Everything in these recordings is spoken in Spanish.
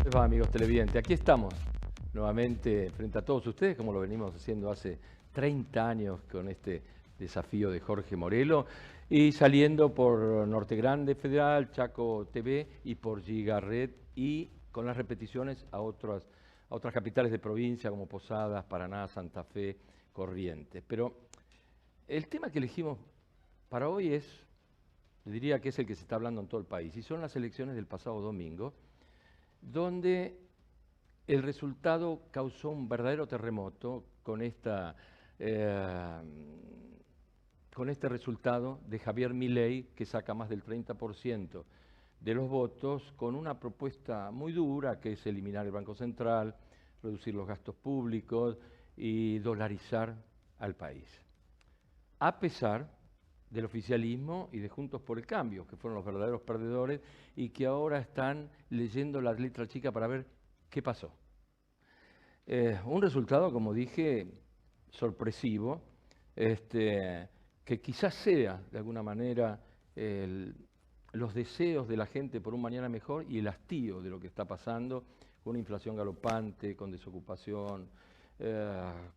les va, amigos televidentes? Aquí estamos nuevamente frente a todos ustedes, como lo venimos haciendo hace 30 años con este desafío de Jorge Morelo, y saliendo por Norte Grande Federal, Chaco TV y por Gigaret, y con las repeticiones a otras capitales de provincia como Posadas, Paraná, Santa Fe, Corrientes. Pero el tema que elegimos para hoy diría que es el que se está hablando en todo el país, y son las elecciones del pasado domingo, donde el resultado causó un verdadero terremoto con este resultado de Javier Milei, que saca más del 30% de los votos, con una propuesta muy dura, que es eliminar el Banco Central, reducir los gastos públicos y dolarizar al país. A pesar del oficialismo y de Juntos por el Cambio, que fueron los verdaderos perdedores y que ahora están leyendo la letra chica para ver qué pasó. Un resultado, como dije, sorpresivo, que quizás sea, de alguna manera, los deseos de la gente por un mañana mejor y el hastío de lo que está pasando, con una inflación galopante, con desocupación,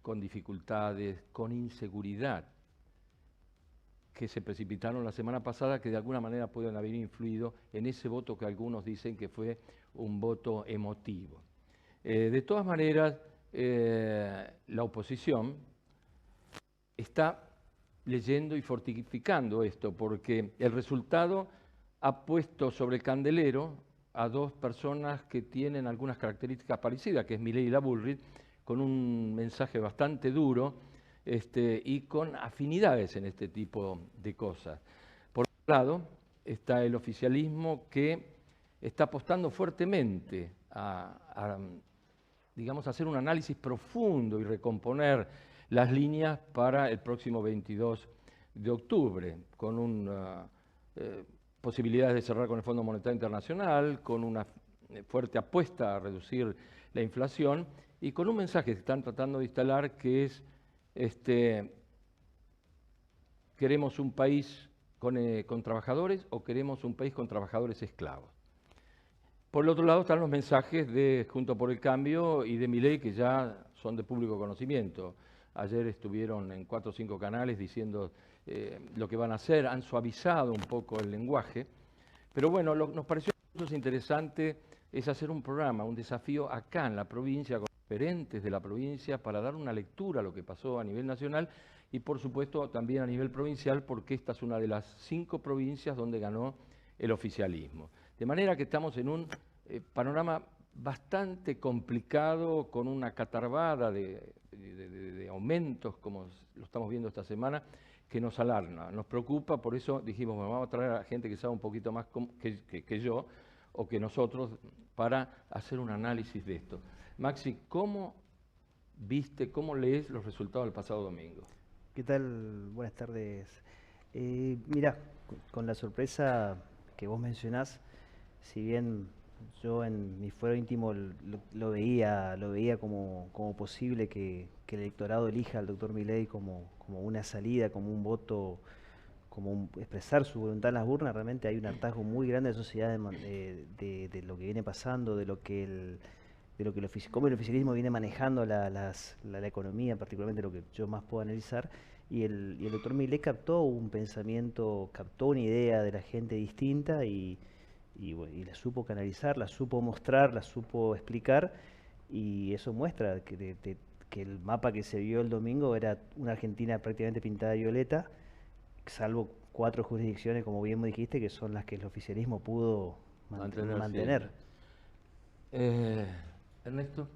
con dificultades, con inseguridad, que se precipitaron la semana pasada, que de alguna manera pueden haber influido en ese voto que algunos dicen que fue un voto emotivo. De todas maneras, la oposición está leyendo y fortificando esto, porque el resultado ha puesto sobre el candelero a dos personas que tienen algunas características parecidas, que es Milei y la Bullrich, con un mensaje bastante duro, y con afinidades en este tipo de cosas. Por otro lado, está el oficialismo, que está apostando fuertemente digamos, hacer un análisis profundo y recomponer las líneas para el próximo 22 de octubre, con posibilidades de cerrar con el Fondo Monetario Internacional, con una fuerte apuesta a reducir la inflación y con un mensaje que están tratando de instalar, que es ¿queremos un país con trabajadores o queremos un país con trabajadores esclavos? Por el otro lado están los mensajes de Juntos por el Cambio y de Milei, que ya son de público conocimiento. Ayer estuvieron en 4 o 5 canales diciendo lo que van a hacer, han suavizado un poco el lenguaje. Pero bueno, nos pareció interesante es hacer un programa, un desafío acá en la provincia, con referentes de la provincia, para dar una lectura a lo que pasó a nivel nacional y por supuesto también a nivel provincial, porque esta es una de las 5 provincias donde ganó el oficialismo. De manera que estamos en un panorama bastante complicado, con una catarbada de aumentos, como lo estamos viendo esta semana, que nos alarma, nos preocupa. Por eso dijimos, bueno, vamos a traer a gente que sabe un poquito más que yo o que nosotros, para hacer un análisis de esto. Maxi, ¿cómo viste, cómo lees los resultados del pasado domingo? ¿Qué tal? Buenas tardes. Mira, con la sorpresa que vos mencionás, si bien yo en mi fuero íntimo lo veía como posible que el electorado elija al doctor Milei como una salida, como un voto, expresar su voluntad en las urnas, realmente hay un hartazgo muy grande de la sociedad de lo que viene pasando, cómo el oficialismo viene manejando la economía, particularmente lo que yo más puedo analizar. Y el doctor Milei captó un pensamiento, captó una idea de la gente distinta y la supo canalizar, la supo mostrar, la supo explicar, y eso muestra que el mapa que se vio el domingo era una Argentina prácticamente pintada de violeta, salvo 4 jurisdicciones, como bien me dijiste, que son las que el oficialismo pudo mantener. Ernesto.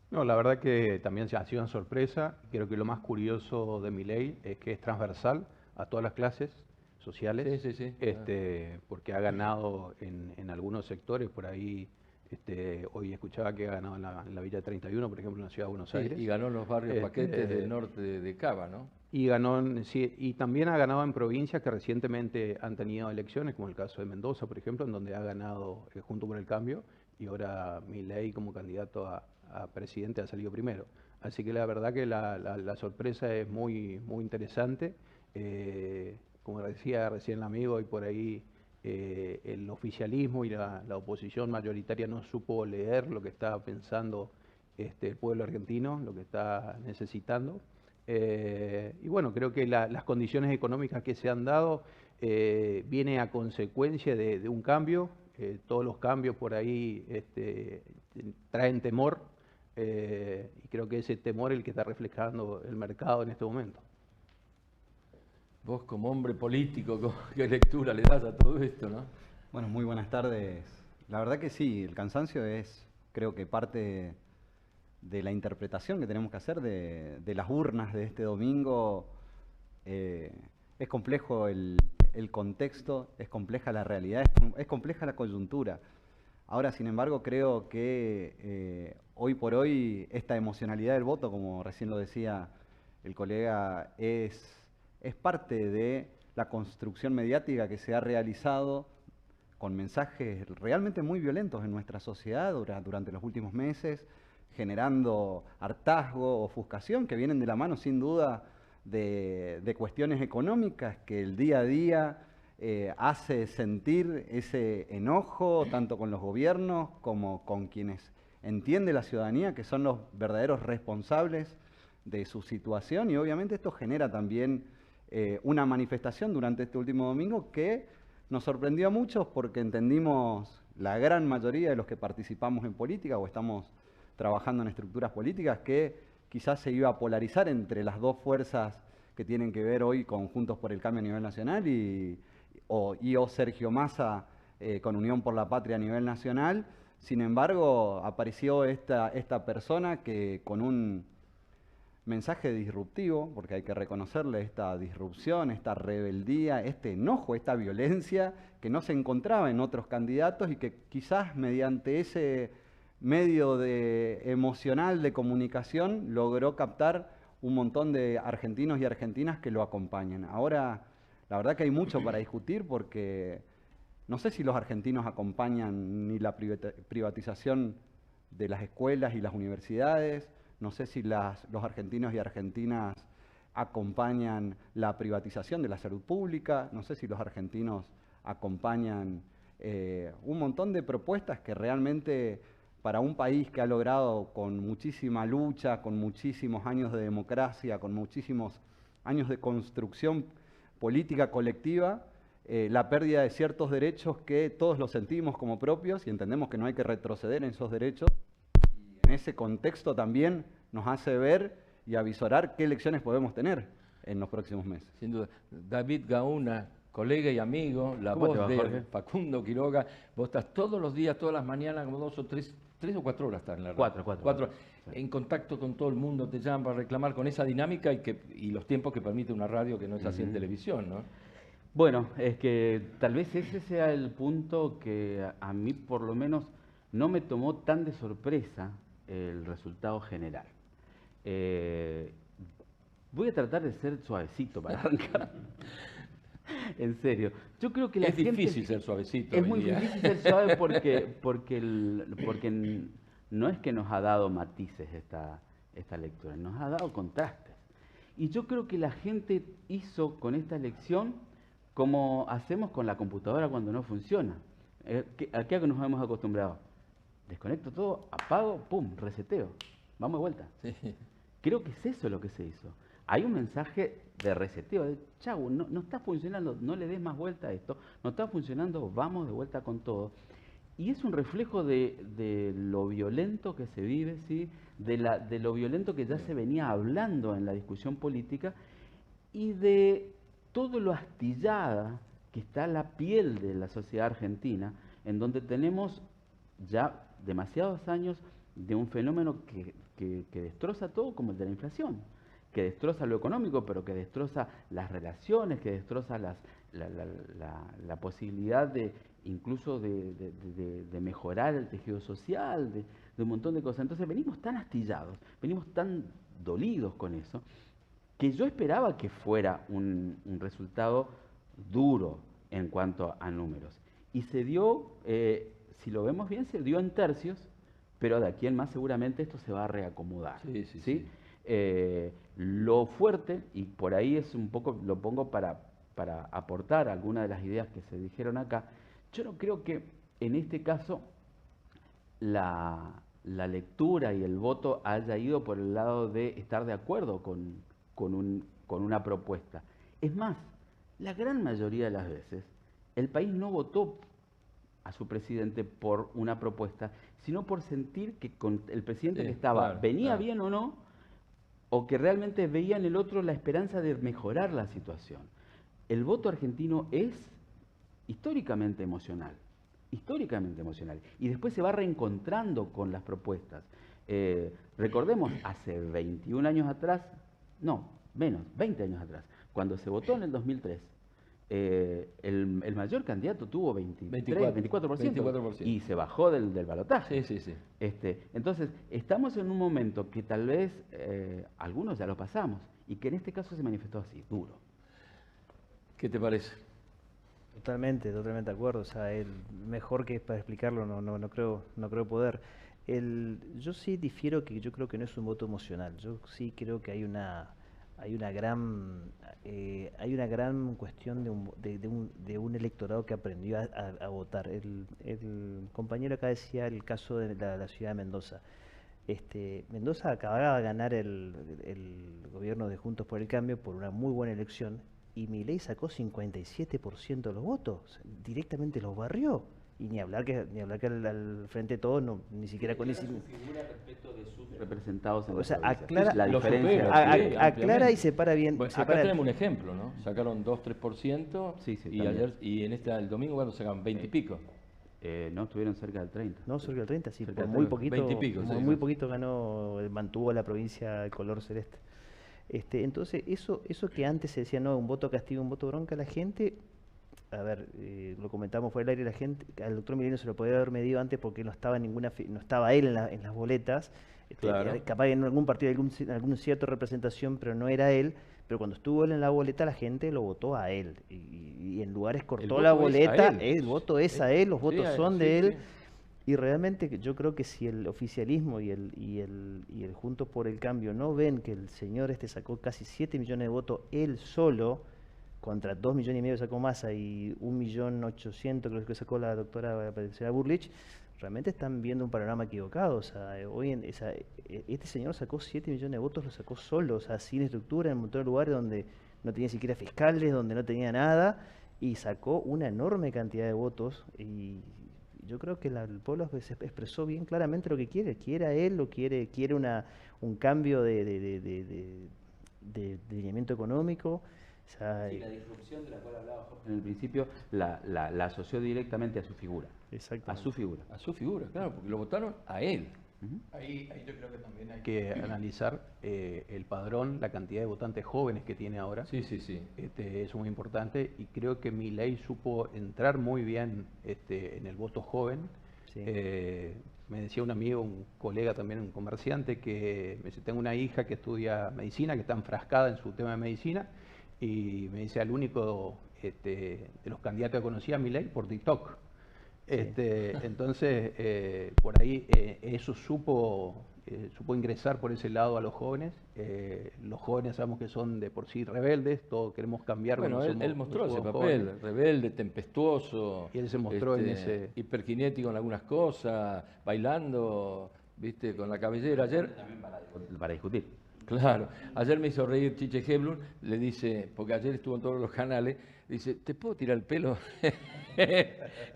No, la verdad que también ha sido una sorpresa. Creo que lo más curioso de mi ley es que es transversal a todas las clases sociales, Sí. porque ha ganado en algunos sectores. Por ahí, hoy escuchaba que ha ganado en la Villa 31, por ejemplo, en la Ciudad de Buenos Aires. Y ganó en los barrios Paquetes del norte de Cava, ¿no? Y ganó, sí, y también ha ganado en provincias que recientemente han tenido elecciones, como el caso de Mendoza, por ejemplo, en donde ha ganado Junto por el Cambio, y ahora Milei como candidato a presidente ha salido primero. Así que la verdad que la sorpresa es muy interesante. Como decía recién el amigo, y por ahí el oficialismo y la oposición mayoritaria no supo leer lo que estaba pensando el pueblo argentino, lo que está necesitando. Y bueno, creo que las condiciones económicas que se han dado viene a consecuencia de un cambio. Todos los cambios por ahí traen temor, y creo que ese temor es el que está reflejando el mercado en este momento. Vos como hombre político, ¿qué lectura le das a todo esto, no? Bueno, muy buenas tardes. La verdad que sí, el cansancio es, creo que parte de la interpretación que tenemos que hacer de las urnas de este domingo. Es complejo el contexto, es compleja la realidad, es compleja la coyuntura. Ahora, sin embargo, creo que hoy por hoy esta emocionalidad del voto, como recién lo decía el colega, es parte de la construcción mediática que se ha realizado con mensajes realmente muy violentos en nuestra sociedad durante los últimos meses, generando hartazgo, ofuscación, que vienen de la mano sin duda de cuestiones económicas que el día a día hace sentir ese enojo tanto con los gobiernos como con quienes entiende la ciudadanía, que son los verdaderos responsables de su situación, y obviamente esto genera también una manifestación durante este último domingo que nos sorprendió a muchos porque entendimos, la gran mayoría de los que participamos en política o estamos trabajando en estructuras políticas, que quizás se iba a polarizar entre las dos fuerzas que tienen que ver hoy con Juntos por el Cambio a nivel nacional o Sergio Massa con Unión por la Patria a nivel nacional. Sin embargo, apareció esta persona que con un mensaje disruptivo, porque hay que reconocerle esta disrupción, esta rebeldía, este enojo, esta violencia que no se encontraba en otros candidatos y que quizás mediante ese medio emocional de comunicación logró captar un montón de argentinos y argentinas que lo acompañan. Ahora, la verdad que hay mucho para discutir porque no sé si los argentinos acompañan ni la privatización de las escuelas y las universidades, no sé si los argentinos y argentinas acompañan la privatización de la salud pública, no sé si los argentinos acompañan un montón de propuestas que realmente para un país que ha logrado con muchísima lucha, con muchísimos años de democracia, con muchísimos años de construcción política colectiva, la pérdida de ciertos derechos que todos los sentimos como propios y entendemos que no hay que retroceder en esos derechos. Y en ese contexto también nos hace ver y avisorar qué elecciones podemos tener en los próximos meses. Sin duda. David Gauna, colega y amigo, la voz de Facundo Quiroga, vos estás todos los días, todas las mañanas, como 2 o 3 o 4 horas estás en la radio. 4 en contacto con todo el mundo, te llaman para reclamar con esa dinámica y los tiempos que permite una radio que no es así en televisión, ¿no? Bueno, es que tal vez ese sea el punto que a mí por lo menos no me tomó tan de sorpresa el resultado general. Voy a tratar de ser suavecito para arrancar. En serio, yo creo que la gente... Es difícil ser suavecito. Es muy difícil ser suave porque no es que nos ha dado matices esta lectura, nos ha dado contrastes. Y yo creo que la gente hizo con esta elección como hacemos con la computadora cuando no funciona. ¿A qué nos hemos acostumbrado? Desconecto todo, apago, pum, reseteo. Vamos de vuelta. Sí. Creo que es eso lo que se hizo. Hay un mensaje de reseteo, de chau, no está funcionando, no le des más vuelta a esto, no está funcionando, vamos de vuelta con todo. Y es un reflejo de lo violento que se vive, ¿sí? de lo violento que ya se venía hablando en la discusión política y de todo lo astillada que está la piel de la sociedad argentina, en donde tenemos ya demasiados años de un fenómeno que destroza todo, como el de la inflación, que destroza lo económico, pero que destroza las relaciones, que destroza la posibilidad de incluso de mejorar el tejido social, de un montón de cosas. Entonces venimos tan astillados, venimos tan dolidos con eso, que yo esperaba que fuera un resultado duro en cuanto a números. Y se dio, si lo vemos bien, se dio en tercios, pero de aquí en más seguramente esto se va a reacomodar. Sí. Lo fuerte, y por ahí es un poco, lo pongo para para aportar algunas de las ideas que se dijeron acá. Yo no creo que en este caso la lectura y el voto haya ido por el lado de estar de acuerdo con una propuesta. Es más, la gran mayoría de las veces el país no votó a su presidente por una propuesta, sino por sentir que con el presidente Sí, que estaba claro, venía claro. bien o no, o que realmente veía en el otro la esperanza de mejorar la situación. El voto argentino es históricamente emocional, y después se va reencontrando con las propuestas. Recordemos, hace 21 años atrás, no, menos, 20 años atrás, cuando se votó en el 2003, el mayor candidato tuvo 24%, y se bajó del balotaje. Sí, sí, sí. Entonces, estamos en un momento que tal vez algunos ya lo pasamos, y que en este caso se manifestó así, duro. ¿Qué te parece? Totalmente de acuerdo. O sea, mejor que para explicarlo no creo poder. Yo sí difiero que yo creo que no es un voto emocional. Yo sí creo que hay una gran cuestión de un electorado que aprendió a votar. El compañero acá decía el caso de la ciudad de Mendoza. Mendoza acababa de ganar el gobierno de Juntos por el Cambio por una muy buena elección, y Milei sacó 57% de los votos, directamente los barrió. Y ni hablar que al frente de todos ni siquiera con ese. Figura respecto de sus representados en O sea, la provincia. aclara- La Lo diferencia. supera, sí, aclara ampliamente. y separa bien. Bueno, separa- acá tenemos un ejemplo, ¿no? Sacaron 2-3%, Sí, sí, y también. el domingo cuando sacaron 20 y pico. No, estuvieron cerca del 30. No, cerca del 30, sí, Cerca por del muy 30, poquito, 20 y pico, sí, muy sí. poquito mantuvo la provincia el color celeste. Entonces, eso que antes se decía, no, un voto castigo, un voto bronca, la gente, a ver, lo comentamos fuera del aire, la gente, al doctor Milei no se lo podía haber medido antes porque no estaba no estaba él en las boletas. Claro. Capaz en algún partido algún cierta representación, pero no era él. Pero cuando estuvo él en la boleta, la gente lo votó a él. Y en lugares cortó voto la es a boleta, él. el voto es a él, los Sí, votos son sí, de él. sí. Y realmente yo creo que si el oficialismo y el Juntos por el Cambio no ven que el señor sacó casi 7 millones de votos él solo, contra 2,5 millones sacó Massa y 1.800.000 creo que sacó la doctora Patricia Burlich, realmente están viendo un panorama equivocado. O sea, este señor sacó 7 millones de votos, lo sacó solo, o sea, sin estructura, en un montón de lugares donde no tenía siquiera fiscales, donde no tenía nada, y sacó una enorme cantidad de votos. Y yo creo que el pueblo se expresó bien claramente lo que quiere a él, quiere un cambio de lineamiento económico. O sea, Sí, la disrupción de la cual hablaba Jorge en el principio la asoció directamente a su figura. A exactamente. su figura. A su figura, claro, porque lo votaron a él. Ahí yo creo que también hay que analizar el padrón, la cantidad de votantes jóvenes que tiene ahora. Sí, sí, sí. Es muy importante, y creo que Milei supo entrar muy bien en el voto joven. Sí. Me decía un amigo, un colega también, un comerciante, que me dice, tengo una hija que estudia medicina, que está enfrascada en su tema de medicina, y me dice, al único de los candidatos que conocía a Milei por TikTok. Entonces, por ahí eso supo ingresar por ese lado a los jóvenes. Los jóvenes sabemos que son de por sí rebeldes, todos queremos cambiar. Bueno, cuando él somos- mostró ese somos papel, jóvenes. rebelde, tempestuoso. Y él se mostró en ese- hiperkinético en algunas cosas, bailando, viste, con la cabellera. Ayer, Para discutir. claro, ayer me hizo reír Chiche Heblun, le dice, porque ayer estuvo en todos los canales, dice, ¿te puedo tirar el pelo?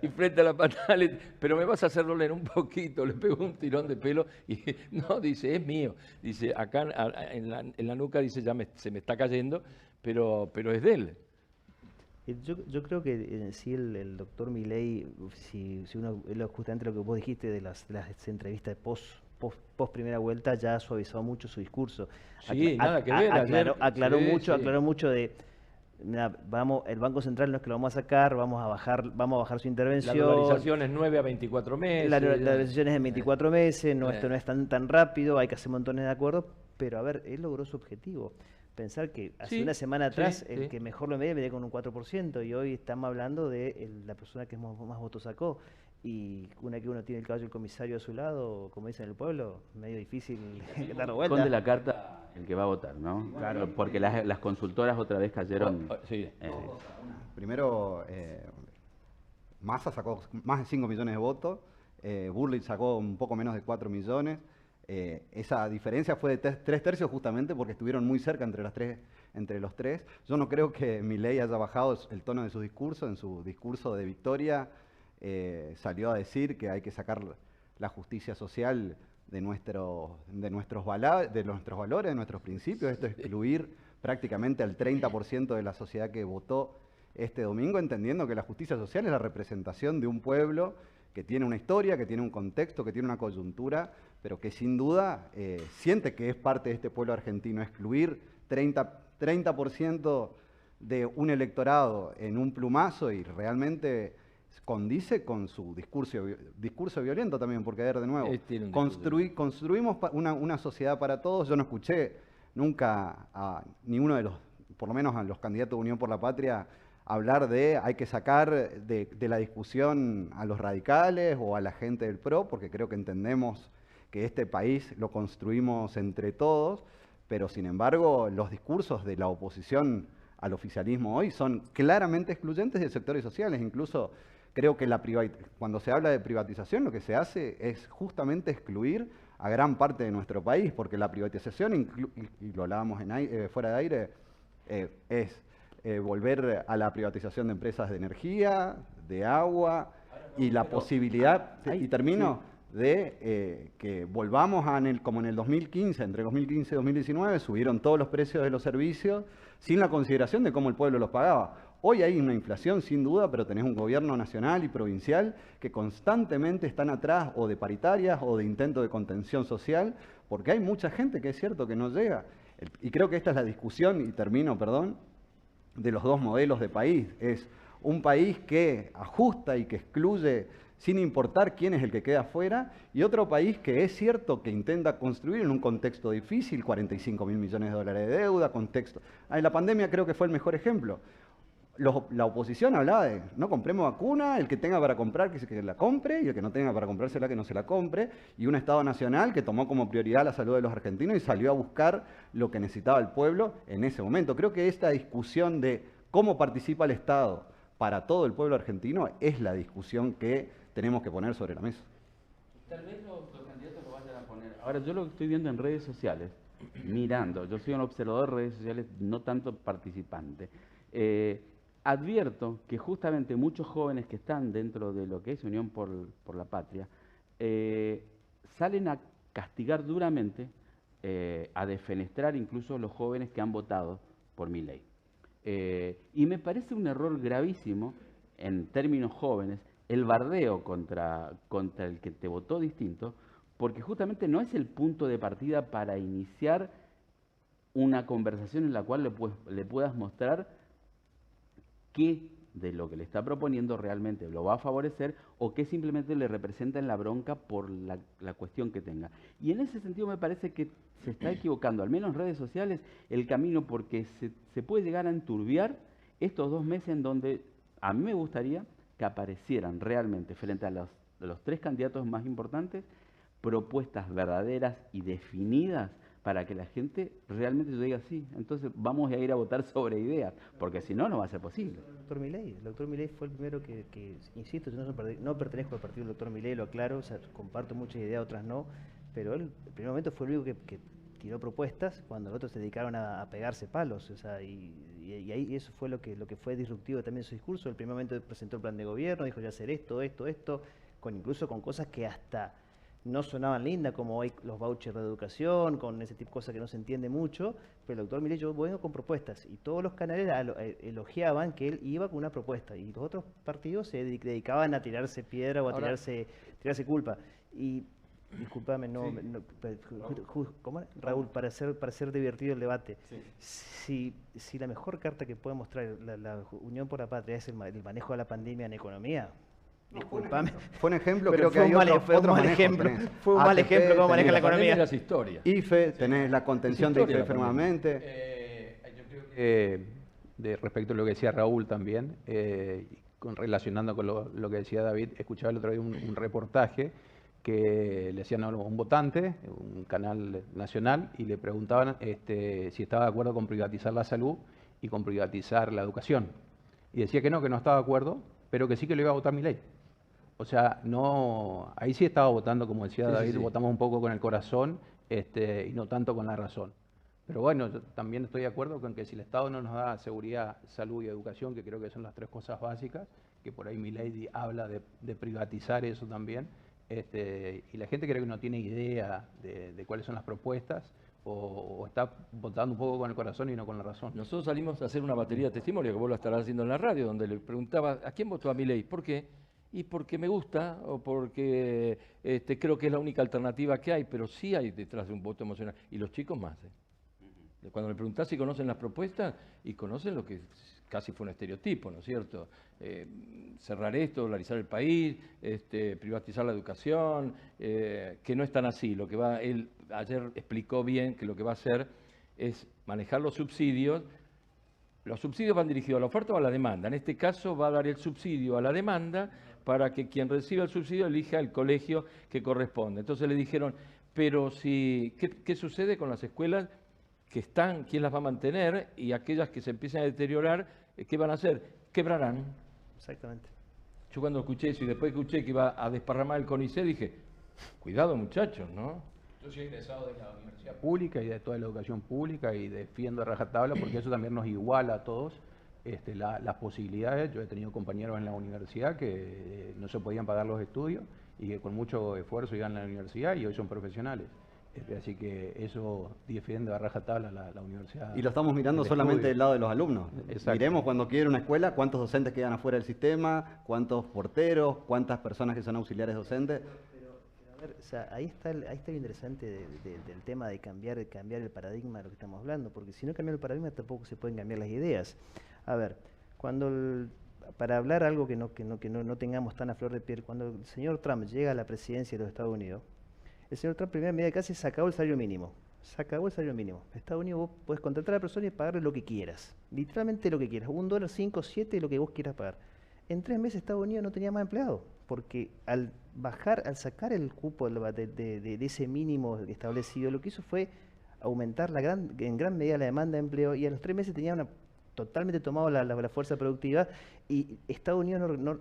Y frente a la pantalla, pero me vas a hacer doler un poquito, le pegó un tirón de pelo y no, dice, es mío. Dice, acá en la nuca, dice, se me está cayendo, pero es de él. Yo creo que en sí el doctor Milei, si uno, justamente lo que vos dijiste de las entrevistas de post primera vuelta, ya ha suavizado mucho su discurso. Sí, nada que ver, ayer- Aclaró sí, mucho de, mira, el Banco Central no es que lo vamos a sacar, vamos a bajar su La intervención. dolarización es 9 a 24 meses. La dolarización es en 24 meses, esto no es tan rápido, hay que hacer montones de acuerdos, pero a ver, él logró su objetivo. Pensar que hace Sí, una semana atrás sí, el sí. que mejor lo medía con un 4%, y hoy estamos hablando de la persona que más votos sacó. Y una que uno tiene el caballo del comisario a su lado, como dicen en el pueblo, medio difícil dar vuelta. Esconde la carta El que va a votar, ¿no? Claro. Porque las consultoras otra vez cayeron. Sí. Primero, Massa sacó más de 5 millones de votos, Bullrich sacó un poco menos de 4 millones. Esa diferencia fue de 3/3 justamente porque estuvieron muy cerca entre los tres. Yo no creo que Milei haya bajado el tono de su discurso. En su discurso de victoria salió a decir que hay que sacar la justicia social de nuestros valores, de nuestros principios. Esto es excluir prácticamente al 30% de la sociedad que votó este domingo, entendiendo que la justicia social es la representación de un pueblo que tiene una historia, que tiene un contexto, que tiene una coyuntura, pero que sin duda siente que es parte de este pueblo argentino. Excluir 30% de un electorado en un plumazo y realmente condice con su discurso violento también, porque a ver, de nuevo, construimos una sociedad para todos. Yo no escuché nunca a ninguno de los, por lo menos a los candidatos de Unión por la Patria, hablar de hay que sacar de la discusión a los radicales o a la gente del PRO, porque creo que entendemos que este país lo construimos entre todos, pero sin embargo los discursos de la oposición al oficialismo hoy son claramente excluyentes de sectores sociales. Incluso creo que cuando se habla de privatización lo que se hace es justamente excluir a gran parte de nuestro país, porque la privatización, y lo hablábamos fuera de aire, es volver a la privatización de empresas de energía, de agua, y la posibilidad, y termino, de que volvamos como en el 2015, entre 2015 y 2019, subieron todos los precios de los servicios sin la consideración de cómo el pueblo los pagaba. Hoy hay una inflación sin duda, pero tenés un gobierno nacional y provincial que constantemente están atrás o de paritarias o de intentos de contención social, porque hay mucha gente que es cierto que no llega. Y creo que esta es la discusión, y termino, perdón, de los dos modelos de país. Es un país que ajusta y que excluye sin importar quién es el que queda afuera, y otro país que es cierto que intenta construir en un contexto difícil, 45.000 millones de dólares de deuda, la pandemia creo que fue el mejor ejemplo. La oposición hablaba de no compremos vacuna, el que tenga para comprar que la compre, y el que no tenga para comprársela que no se la compre, y un Estado nacional que tomó como prioridad la salud de los argentinos y salió a buscar lo que necesitaba el pueblo en ese momento. Creo que esta discusión de cómo participa el Estado para todo el pueblo argentino es la discusión que tenemos que poner sobre la mesa. Tal vez los candidatos lo vayan a poner. Ahora, yo lo que estoy viendo en redes sociales, mirando, yo soy un observador de redes sociales, no tanto participante. Advierto que justamente muchos jóvenes que están dentro de lo que es Unión por la Patria salen a castigar duramente, a defenestrar incluso los jóvenes que han votado por Milei. Y me parece un error gravísimo, en términos jóvenes, el bardeo contra el que te votó distinto, porque justamente no es el punto de partida para iniciar una conversación en la cual le puedas mostrar qué de lo que le está proponiendo realmente lo va a favorecer o qué simplemente le representa en la bronca por la cuestión que tenga. Y en ese sentido me parece que se está equivocando, al menos en redes sociales, el camino, porque se puede llegar a enturbiar estos 2 meses en donde a mí me gustaría que aparecieran realmente frente a los 3 candidatos más importantes propuestas verdaderas y definidas para que la gente realmente diga sí, entonces vamos a ir a votar sobre ideas, porque si no, no va a ser posible. El doctor Milei fue el primero que insisto, yo no pertenezco al partido del doctor Milei, lo aclaro, o sea, comparto muchas ideas, otras no, pero él, en el primer momento fue el único que tiró propuestas cuando los otros se dedicaron a pegarse palos, o sea, y ahí eso fue lo que fue disruptivo también de su discurso. El primer momento presentó el plan de gobierno, dijo ya hacer esto, incluso con cosas que hasta no sonaban lindas, como hoy los vouchers de educación, con ese tipo de cosas que no se entiende mucho, pero el doctor Milei yo vengo con propuestas, y todos los canales elogiaban que él iba con una propuesta, y los otros partidos se dedicaban a tirarse piedra o a tirarse culpa. Y discúlpame, ¿cómo? Raúl, para ser divertido el debate, si la mejor carta que puede mostrar la Unión por la Patria es el manejo de la pandemia en economía, disculpame. Fue un ejemplo, pero creo que hay otro mal ejemplo. Fue un mal ejemplo cómo maneja la economía. Las historias. IFE, tenés la contención de IFE enfermamente. Yo creo que respecto a lo que decía Raúl también, relacionando con lo que decía David, escuchaba el otro día un reportaje que le hacían a un votante, un canal nacional, y le preguntaban si estaba de acuerdo con privatizar la salud y con privatizar la educación. Y decía que no estaba de acuerdo, pero que sí que lo iba a votar Milei. O sea, no, ahí sí estaba votando, como decía David, votamos un poco con el corazón y no tanto con la razón. Pero bueno, yo también estoy de acuerdo con que si el Estado no nos da seguridad, salud y educación, que creo que son las 3 cosas básicas, que por ahí Milei habla de privatizar eso también, y la gente creo que no tiene idea de cuáles son las propuestas, o está votando un poco con el corazón y no con la razón. Nosotros salimos a hacer una batería de testimonio, que vos lo estarás haciendo en la radio, donde le preguntaba, ¿a quién votó a Milei? ¿Por qué? Y porque me gusta, o porque creo que es la única alternativa que hay, pero sí hay detrás de un voto emocional. Y los chicos más. Cuando me preguntás si conocen las propuestas, y conocen lo que casi fue un estereotipo, ¿no es cierto? Cerrar esto, dolarizar el país, privatizar la educación, que no es tan así. Lo que va, él ayer explicó bien que lo que va a hacer es manejar los subsidios. Los subsidios van dirigidos a la oferta o a la demanda. En este caso va a dar el subsidio a la demanda para que quien reciba el subsidio elija el colegio que corresponde. Entonces le dijeron, pero si, ¿qué sucede con las escuelas que están, quién las va a mantener, y aquellas que se empiezan a deteriorar, ¿qué van a hacer? Quebrarán. Exactamente. Yo cuando escuché eso y después escuché que iba a desparramar el CONICET, dije, cuidado muchachos, ¿no? Yo soy egresado de la universidad pública y de toda la educación pública y defiendo a rajatabla porque eso también nos iguala a todos las posibilidades. Yo he tenido compañeros en la universidad que no se podían pagar los estudios y que con mucho esfuerzo iban a la universidad y hoy son profesionales. Así que eso defiende a rajatabla la universidad. Y lo estamos mirando solamente del lado de los alumnos. Exacto. Miremos cuando quiera una escuela cuántos docentes quedan afuera del sistema, cuántos porteros, cuántas personas que son auxiliares docentes. A ver, o sea, ahí está lo interesante del tema de cambiar el paradigma de lo que estamos hablando, porque si no cambia el paradigma tampoco se pueden cambiar las ideas. A ver, para hablar algo que no tengamos tan a flor de piel, cuando el señor Trump llega a la presidencia de los Estados Unidos, el señor Trump, primera medida que hace, se acabó el salario mínimo. Se acabó el salario mínimo. En Estados Unidos vos podés contratar a la persona y pagarle lo que quieras. Literalmente lo que quieras. $1, 5, 7, lo que vos quieras pagar. En 3 meses Estados Unidos no tenía más empleados. Porque al sacar el cupo de ese mínimo establecido, lo que hizo fue aumentar en gran medida la demanda de empleo, y a los 3 meses tenía totalmente tomado la fuerza productiva, y Estados Unidos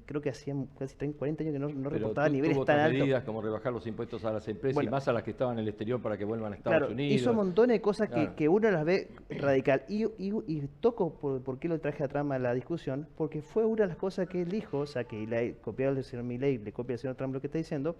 creo que hacían casi 40 años que no reportaba niveles tuvo tan otras altos. medidas como rebajar los impuestos a las empresas, Bueno, y más a las que estaban en el exterior para que vuelvan a Estados Unidos. Hizo un montón de cosas Claro. que uno las ve radical. Y toco por qué lo traje a Trump a la discusión, porque fue una de las cosas que él dijo, o sea, que le copiaba el señor Milei, le copia al señor Trump lo que está diciendo.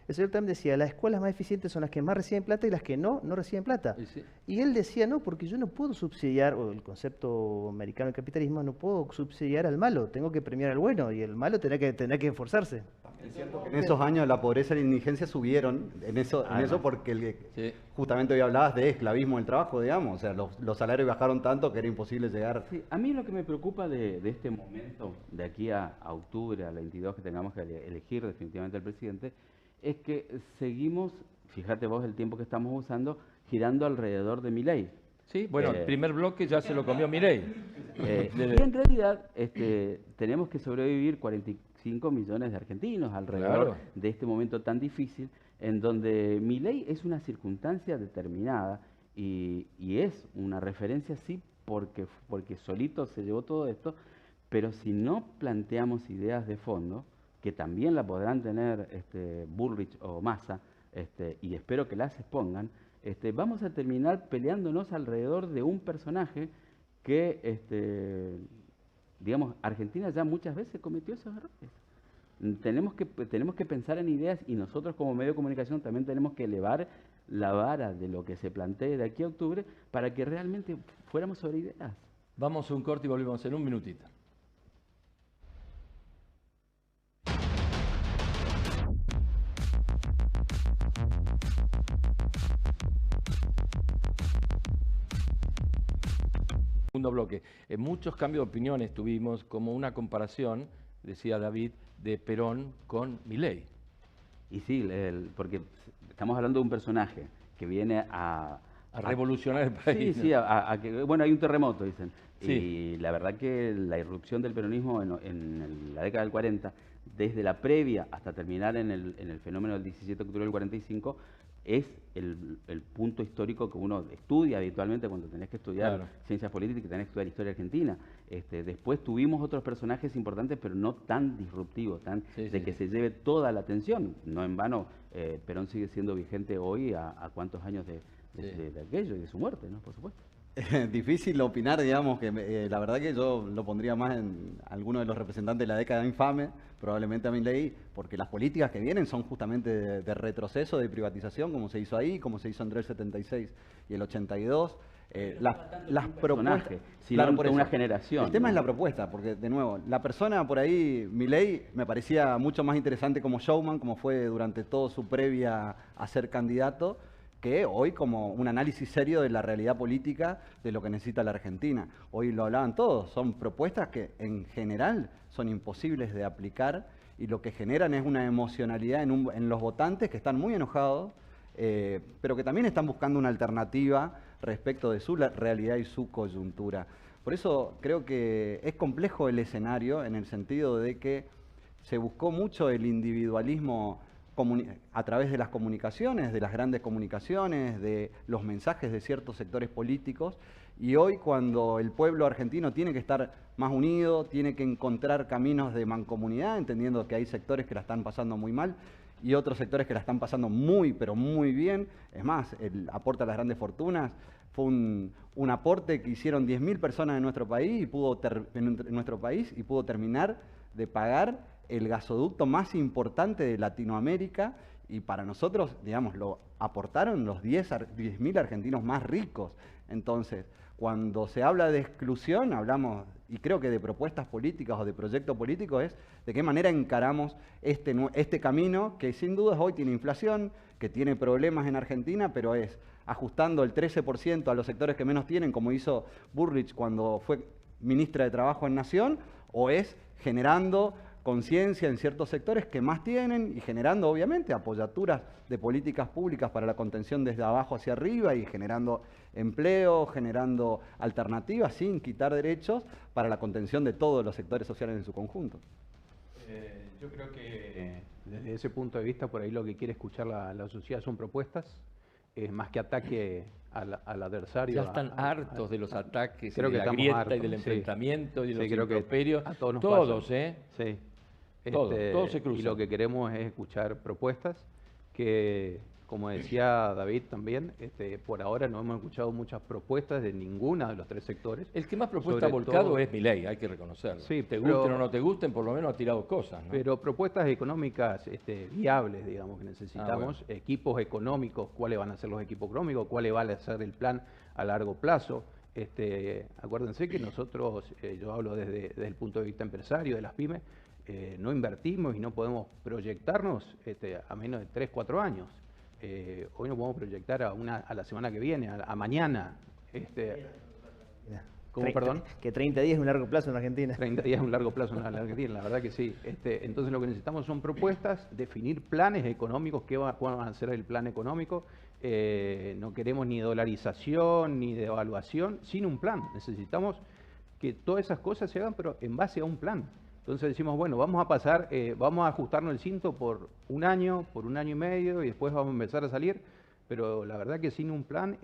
El señor Trump decía, las escuelas más eficientes son las que más reciben plata, y las que no reciben plata. Sí. Y él decía, no, porque yo no puedo subsidiar, o el concepto americano del capitalismo, no puedo subsidiar al malo, tengo que premiar al bueno, y el malo tendrá que esforzarse. Es cierto que en esos años la pobreza y la indigencia subieron en eso porque justamente hoy hablabas de esclavismo del trabajo, digamos, o sea, los salarios bajaron tanto que era imposible llegar. Sí, a mí lo que me preocupa de este momento, de aquí a octubre, al 22, que tengamos que elegir definitivamente al presidente, es que seguimos, fíjate vos el tiempo que estamos usando, girando alrededor de Milei. Sí, bueno, el primer bloque ya se lo comió Milei. Y en realidad tenemos que sobrevivir 45 millones de argentinos alrededor de este momento tan difícil, en donde Milei es una circunstancia determinada y es una referencia, sí, porque solito se llevó todo esto, pero si no planteamos ideas de fondo, que también la podrán tener Bullrich o Massa, y espero que las expongan, vamos a terminar peleándonos alrededor de un personaje que, digamos, Argentina ya muchas veces cometió esos errores. Tenemos que pensar en ideas, y nosotros como medio de comunicación también tenemos que elevar la vara de lo que se plantee de aquí a octubre para que realmente fuéramos sobre ideas. Vamos a un corte y volvemos en un minutito. Segundo bloque. Muchos cambios de opiniones tuvimos, como una comparación, decía David, de Perón con Milei. Y sí, porque estamos hablando de un personaje que viene a revolucionar el país. Sí, sí, bueno, hay un terremoto, dicen. Sí. Y la verdad que la irrupción del peronismo en la década del 40 desde la previa hasta terminar en el fenómeno del 17 de octubre del 45, es el punto histórico que uno estudia habitualmente cuando tenés que estudiar ciencias políticas y tenés que estudiar historia argentina. Después tuvimos otros personajes importantes, pero no tan disruptivos, de que se lleve toda la atención. No en vano, Perón sigue siendo vigente hoy a cuántos años de aquello y de su muerte, ¿no? Por supuesto. Difícil opinar, digamos, que la verdad que yo lo pondría más en alguno de los representantes de la década infame, probablemente a Milei, porque las políticas que vienen son justamente de retroceso, de privatización, como se hizo ahí, como se hizo entre el 76 y el 82. Las propuestas, sino por una generación. El tema es la propuesta, porque de nuevo, la persona por ahí, Milei, me parecía mucho más interesante como showman, como fue durante toda su previa a ser candidato, que hoy como un análisis serio de la realidad política de lo que necesita la Argentina. Hoy lo hablaban todos, son propuestas que en general son imposibles de aplicar y lo que generan es una emocionalidad en los votantes que están muy enojados, pero que también están buscando una alternativa respecto de su realidad y su coyuntura. Por eso creo que es complejo el escenario en el sentido de que se buscó mucho el individualismo a través de las comunicaciones, de las grandes comunicaciones, de los mensajes de ciertos sectores políticos, y hoy cuando el pueblo argentino tiene que estar más unido, tiene que encontrar caminos de mancomunidad, entendiendo que hay sectores que la están pasando muy mal y otros sectores que la están pasando muy, pero muy bien. Es más, el aporte a las grandes fortunas fue un aporte que hicieron 10.000 personas en nuestro país y pudo terminar de pagar el gasoducto más importante de Latinoamérica, y para nosotros, digamos, lo aportaron los 10.000 argentinos más ricos. Entonces, cuando se habla de exclusión, hablamos, y creo que de propuestas políticas o de proyecto político, es de qué manera encaramos este camino que sin dudas hoy tiene inflación, que tiene problemas en Argentina, pero es ajustando el 13% a los sectores que menos tienen, como hizo Bullrich cuando fue ministra de Trabajo en Nación, o es generando conciencia en ciertos sectores que más tienen y generando obviamente apoyaturas de políticas públicas para la contención desde abajo hacia arriba y generando empleo, generando alternativas sin quitar derechos para la contención de todos los sectores sociales en su conjunto. Yo creo que desde ese punto de vista por ahí lo que quiere escuchar la sociedad son propuestas, más que ataque al adversario. Ya están hartos de los ataques, creo de que la grieta hartos, y del enfrentamiento y de los creo que improperios. a todos nos todos, pasa. Sí. Todos se cruzan. Y lo que queremos es escuchar propuestas que, como decía David también, por ahora no hemos escuchado muchas propuestas de ninguna de los tres sectores. El que más propuesta ha volcado es Milei, hay que reconocerlo. Sí, te gusten o no te gusten, por lo menos ha tirado cosas, ¿no? Pero propuestas económicas viables, digamos, que necesitamos, bueno. Equipos económicos, cuáles van a ser los equipos económicos, cuáles va a ser el plan a largo plazo. Acuérdense que nosotros, yo hablo desde el punto de vista empresario, de las pymes, no invertimos y no podemos proyectarnos a menos de 3, 4 años. Hoy no podemos proyectar a la semana que viene, a mañana. ¿Cómo, perdón? Que 30 días es un largo plazo en Argentina. 30 días es un largo plazo en Argentina, la verdad que sí. Entonces lo que necesitamos son propuestas, definir planes económicos, cuál va a ser el plan económico. No queremos ni dolarización, ni devaluación, sin un plan. Necesitamos que todas esas cosas se hagan, pero en base a un plan. Entonces decimos, bueno, vamos a ajustarnos el cinto por un año y medio, y después vamos a empezar a salir, pero la verdad que sin un plan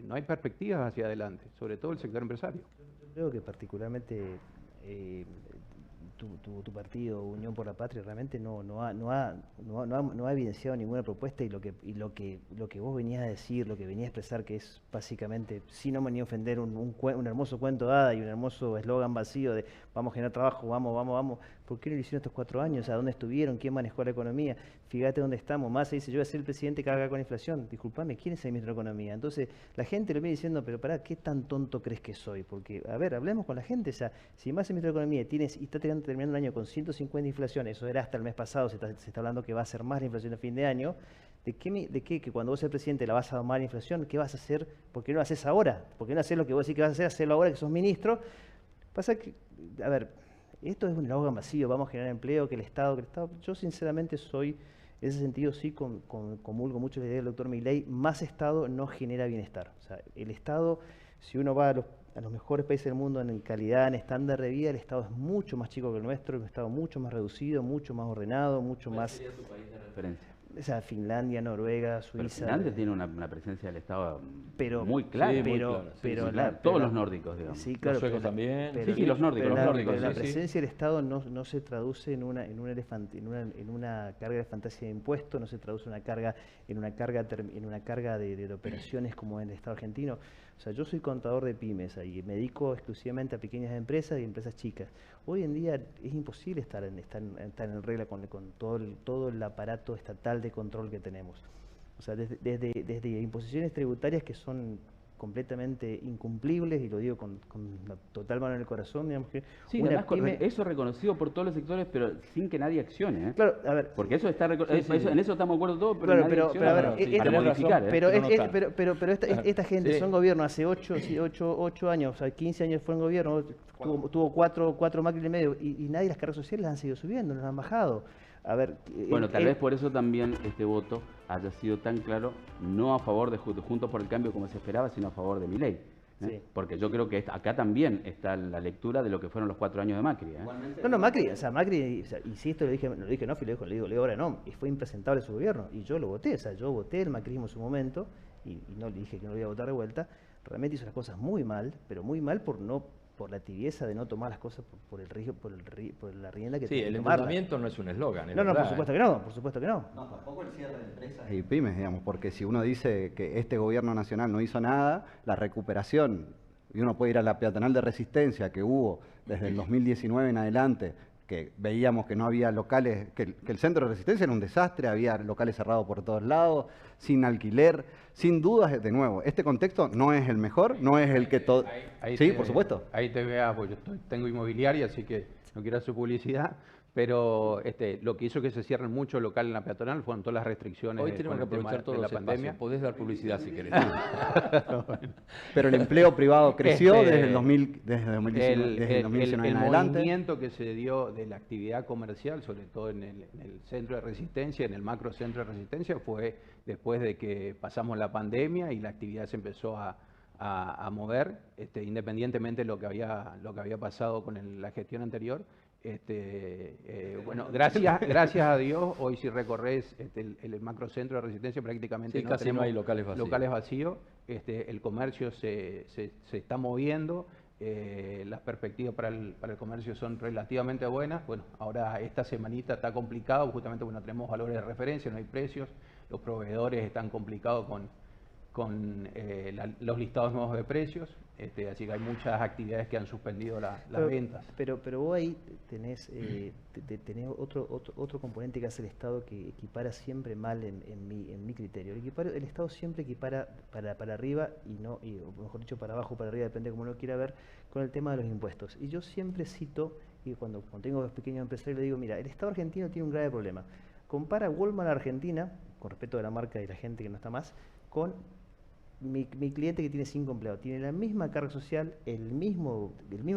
no hay perspectivas hacia adelante, sobre todo el sector empresario. Yo creo que particularmente tu partido, Unión por la Patria, realmente no ha evidenciado ninguna propuesta, y lo que vos venías a decir, lo que venías a expresar, que es básicamente, si no me ni ofender, un hermoso cuento de hada y un hermoso eslogan vacío de vamos a generar trabajo, vamos. ¿Por qué no lo hicieron estos 4 años? ¿A dónde estuvieron? ¿Quién manejó la economía? Fíjate dónde estamos. Massa dice, yo voy a ser el presidente que haga con la inflación. Disculpame, ¿quién es el ministro de Economía? Entonces, la gente lo viene diciendo, pero pará, ¿qué tan tonto crees que soy? Porque, a ver, hablemos con la gente. O sea, si Massa es el ministro de Economía y está terminando el año con 150 de inflación, eso era hasta el mes pasado, se está hablando que va a ser más la inflación a fin de año, ¿de qué? Que cuando vos seas presidente la vas a domar la inflación, ¿qué vas a hacer? ¿Por qué no lo haces ahora? ¿Por qué no haces lo que vos decís que vas a hacer? Hacerlo ahora que sos ministro. Pasa que, a ver, esto es un eslogan vacío, vamos a generar empleo, que el Estado. Yo sinceramente soy En ese sentido sí comulgo mucho la idea del doctor Milei, más Estado no genera bienestar. O sea, el Estado, si uno va a los mejores países del mundo en calidad, en estándar de vida, el Estado es mucho más chico que el nuestro, un Estado mucho más reducido, mucho más ordenado, mucho ¿Cuál más... sería tu país de referencia? O sea, Finlandia, Noruega, Pero Suiza... Finlandia tiene una presencia del Estado pero, muy clara. Sí, muy pero, clara, sí, pero muy la- Claro, pero todos la- los nórdicos, digamos. Sí, claro, Los suecos pero también. pero Sí, los nórdicos, pero los la- nórdicos, pero la sí, sí. presencia del Estado no se traduce en una carga de fantasía de impuestos, no se traduce en una carga de operaciones como en el Estado argentino. O sea, yo soy contador de pymes y me dedico exclusivamente a pequeñas empresas y empresas chicas. Hoy en día es imposible estar en regla con todo el aparato estatal de control que tenemos. O sea, desde imposiciones tributarias que son completamente incumplibles, y lo digo con la total mano en el corazón, digamos que Sí, una además pyme... eso es reconocido por todos los sectores, pero sin que nadie accione. Claro, a ver, Porque eso está Sí, sí. en eso estamos de acuerdo todos, pero claro, nadie pero acciona a ver, para, sí, para tenés modificar. razón, pero, pero no es- tanto. pero esta gente Sí. son gobierno hace 8 años, o sea, 15 años fue en gobierno, tuvo cuatro Macri en el medio, y nadie las cargas sociales las han seguido subiendo, las han bajado. A ver, Bueno, tal vez por eso también este voto haya sido tan claro, no a favor de Juntos por el Cambio como se esperaba, sino a favor de Milei. Sí. Porque yo creo que acá también está la lectura de lo que fueron los 4 años de Macri. No, Macri, o sea, y si esto lo dije no, lo digo ahora no, y fue impresentable su gobierno, y yo lo voté, o sea, yo voté el macrismo en su momento, y no le dije que no lo iba a votar de vuelta, realmente hizo las cosas muy mal, pero muy mal por la tibieza de no tomar las cosas por la rienda que Sí, tiene el que tomarla. endeudamiento no es un eslogan. es No, verdad, por supuesto que no, por supuesto que no. No, tampoco el cierre de empresas y pymes, digamos, porque si uno dice que este gobierno nacional no hizo nada, la recuperación, y uno puede ir a la peatonal de Resistencia que hubo desde el 2019 en adelante, que veíamos que no había locales, que el centro de Resistencia era un desastre, había locales cerrados por todos lados, sin alquiler, sin dudas, de nuevo, este contexto no es el mejor, no es el que todo... Sí, por supuesto. Ahí te vea, pues yo tengo inmobiliaria, así que no quiero hacer publicidad, pero lo que hizo que se cierren muchos locales en la peatonal fueron todas las restricciones Hoy tenemos con que el tema aprovechar de todos la los pandemia. espacios. Podés dar publicidad si querés. Pero el empleo privado creció Este, desde el 2019 en el adelante. movimiento que se dio de la actividad comercial, sobre todo en el centro de Resistencia, en el macro centro de Resistencia, fue después de que pasamos la pandemia y la actividad se empezó a mover, independientemente de lo que había pasado con la gestión anterior. Bueno, gracias a Dios, hoy si recorres el macrocentro de Resistencia prácticamente Sí, casi no tenemos hay locales vacíos. vacíos. El comercio se está moviendo, las perspectivas para el comercio son relativamente buenas. Bueno, ahora esta semanita está complicado, justamente porque no tenemos valores de referencia, no hay precios, los proveedores están complicados con los listados nuevos de precios, así que hay muchas actividades que han suspendido las ventas. Pero vos ahí tenés otro componente que hace el Estado que equipara siempre mal en mi criterio. El Estado siempre equipara para arriba o mejor dicho para abajo, para arriba, depende de cómo uno quiera ver, con el tema de los impuestos. Y yo siempre cito, y cuando tengo los pequeños empresarios le digo, mira, el Estado argentino tiene un grave problema. Compara Walmart Argentina, con respeto a la marca y la gente que no está más, con mi cliente que tiene 5 empleados, tiene la misma carga social, el mismo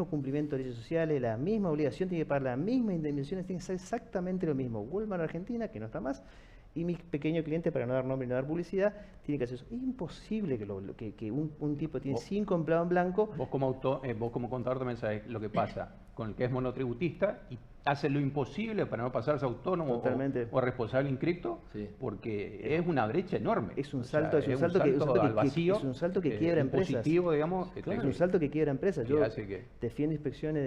cumplimiento de leyes sociales, la misma obligación, tiene que pagar las mismas indemnizaciones, tiene que hacer exactamente lo mismo. Walmart Argentina, que no está más, y mi pequeño cliente, para no dar nombre y no dar publicidad, tiene que hacer eso. Es imposible que un tipo tiene 5 empleados en blanco. Vos como contador también sabés lo que pasa con el que es monotributista y hace lo imposible para no pasarse a autónomo o responsable inscripto, Sí. porque es una brecha enorme. Es un O sea, salto, al vacío, es un salto que quiebra empresas. impositivo, digamos. Es un salto que quiebra empresas. Y Yo hace que- defiendo inspecciones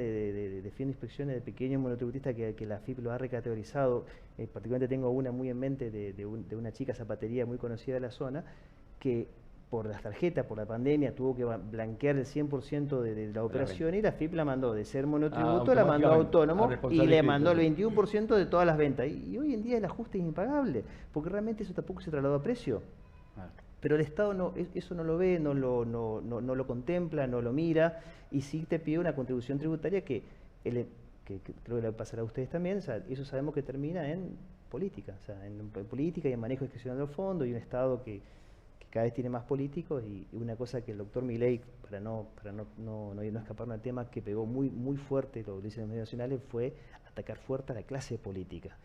de pequeños monotributistas que la FIP lo ha recategorizado. Particularmente tengo una muy en mente de una chica zapatería muy conocida de la zona que por las tarjetas, por la pandemia, tuvo que blanquear el 100% de la operación y la FIP la mandó de ser monotributo, la mandó a automáticamente, autónomo a y responsable le inscrito. mandó el 21% de todas las ventas. Y hoy en día el ajuste es impagable, porque realmente eso tampoco se trasladó a precio. Pero el Estado eso no lo ve, no lo contempla, no lo mira, y sí te pide una contribución tributaria que creo que le pasará a ustedes también. O sea, eso sabemos que termina en política, o sea, en política y en manejo discrecional de los fondos, y un Estado que cada vez tiene más políticos, y una cosa que el doctor Milei, para no escaparme del tema, que pegó muy fuerte, lo dicen los medios nacionales, fue atacar fuerte a la clase política,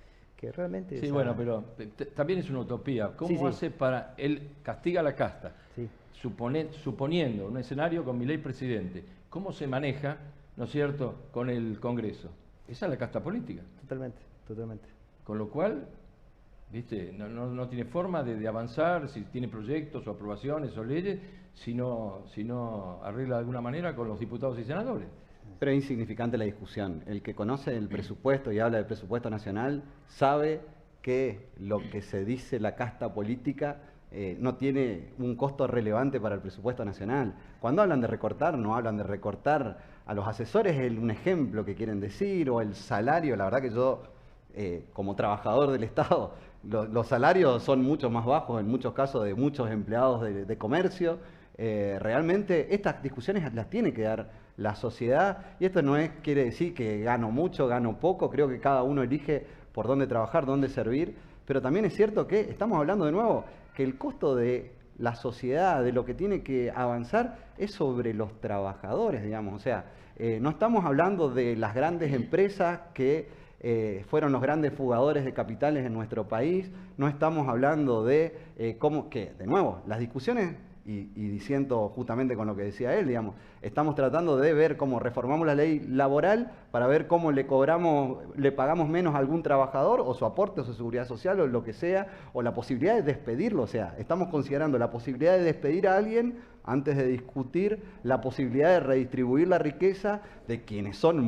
que realmente... Sí, esa- bueno, pero también es una utopía. ¿Cómo Sí, sí. hace para... Él castiga a la casta, Sí. suponiendo un escenario con Milei presidente. ¿Cómo se maneja, ¿no es cierto?, con el Congreso. Esa es la casta política. Totalmente, totalmente. Con lo cual, ¿viste? No tiene forma de avanzar, si tiene proyectos o aprobaciones o leyes, si no arregla de alguna manera con los diputados y senadores. Pero es insignificante la discusión. El que conoce el presupuesto y habla del presupuesto nacional sabe que lo que se dice la casta política no tiene un costo relevante para el presupuesto nacional. Cuando hablan de recortar, no hablan de recortar a los asesores, es un ejemplo que quieren decir, o el salario. La verdad que yo, como trabajador del Estado, los salarios son mucho más bajos en muchos casos de muchos empleados de comercio. Realmente estas discusiones las tiene que dar la sociedad, y esto no quiere decir que gano mucho, gano poco, creo que cada uno elige por dónde trabajar, dónde servir, pero también es cierto que estamos hablando de nuevo que el costo de la sociedad, de lo que tiene que avanzar, es sobre los trabajadores, digamos. O sea, no estamos hablando de las grandes empresas que fueron los grandes fugadores de capitales en nuestro país, no estamos hablando de cómo que, de nuevo, las discusiones, y diciendo justamente con lo que decía él, digamos, estamos tratando de ver cómo reformamos la ley laboral para ver cómo le pagamos menos a algún trabajador, o su aporte, o su seguridad social, o lo que sea, o la posibilidad de despedirlo. O sea, estamos considerando la posibilidad de despedir a alguien antes de discutir la posibilidad de redistribuir la riqueza de quienes son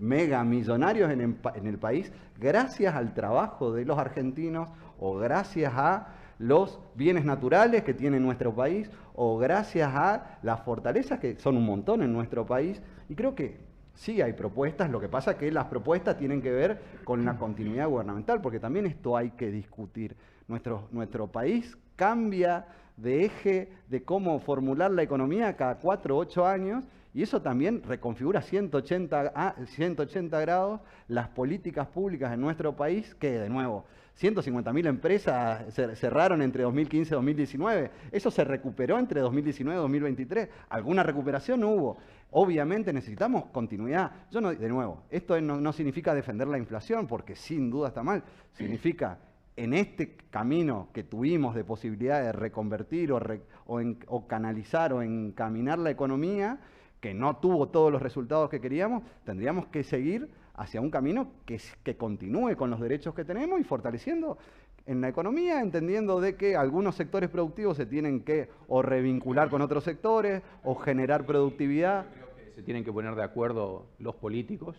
mega millonarios en el país, gracias al trabajo de los argentinos, o gracias a los bienes naturales que tiene nuestro país, o gracias a las fortalezas que son un montón en nuestro país. Y creo que sí hay propuestas, lo que pasa es que las propuestas tienen que ver con la continuidad gubernamental, porque también esto hay que discutir. Nuestro país cambia de eje de cómo formular la economía cada 4 o 8 años, y eso también reconfigura 180 grados las políticas públicas en nuestro país, que de nuevo, 150.000 empresas cerraron entre 2015 y 2019. Eso se recuperó entre 2019 y 2023. Alguna recuperación hubo. Obviamente necesitamos continuidad. De nuevo, esto no significa defender la inflación, porque sin duda está mal. Significa, en este camino que tuvimos de posibilidad de reconvertir o canalizar o encaminar la economía, que no tuvo todos los resultados que queríamos, tendríamos que seguir hacia un camino que continúe con los derechos que tenemos y fortaleciendo en la economía, entendiendo de que algunos sectores productivos se tienen que o revincular con otros sectores o generar productividad. Creo que se tienen que poner de acuerdo los políticos.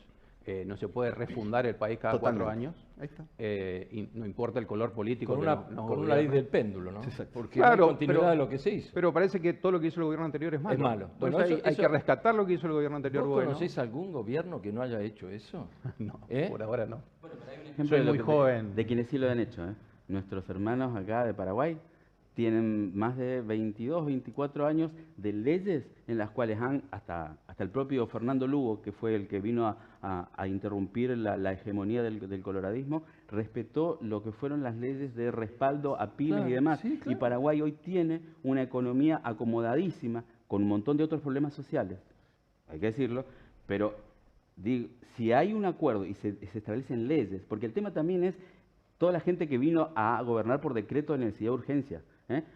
No se puede refundar el país cada Totalmente. 4 años. Ahí está. Y no importa el color político. Con que una, nos con una ley gobierne. del péndulo, ¿no? Exacto. Porque Claro, no hay continuidad pero- de lo que se hizo. Pero parece que todo lo que hizo el gobierno anterior es malo. Es malo. Entonces Bueno, hay eso- que rescatar lo que hizo el gobierno anterior. ¿Vos bueno. conocés algún gobierno que no haya hecho eso? No, ¿Eh? por ahora no. Ejemplo Soy de lo muy que- joven. De quienes sí lo han hecho. Nuestros hermanos acá de Paraguay tienen más de 22, 24 años de leyes en las cuales hasta el propio Fernando Lugo, que fue el que vino a interrumpir la hegemonía del coloradismo, respetó lo que fueron las leyes de respaldo a pymes Claro, y demás. sí, claro. Y Paraguay hoy tiene una economía acomodadísima con un montón de otros problemas sociales, hay que decirlo, pero digo, si hay un acuerdo y se establecen leyes, porque el tema también es toda la gente que vino a gobernar por decreto de necesidad de urgencia.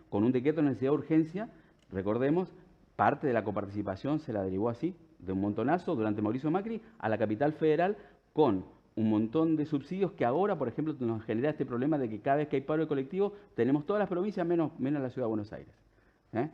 Con un decreto de necesidad de urgencia, recordemos, parte de la coparticipación se la derivó así, de un montonazo, durante Mauricio Macri, a la capital federal, con un montón de subsidios que ahora, por ejemplo, nos genera este problema de que cada vez que hay paro de colectivo, tenemos todas las provincias menos la ciudad de Buenos Aires.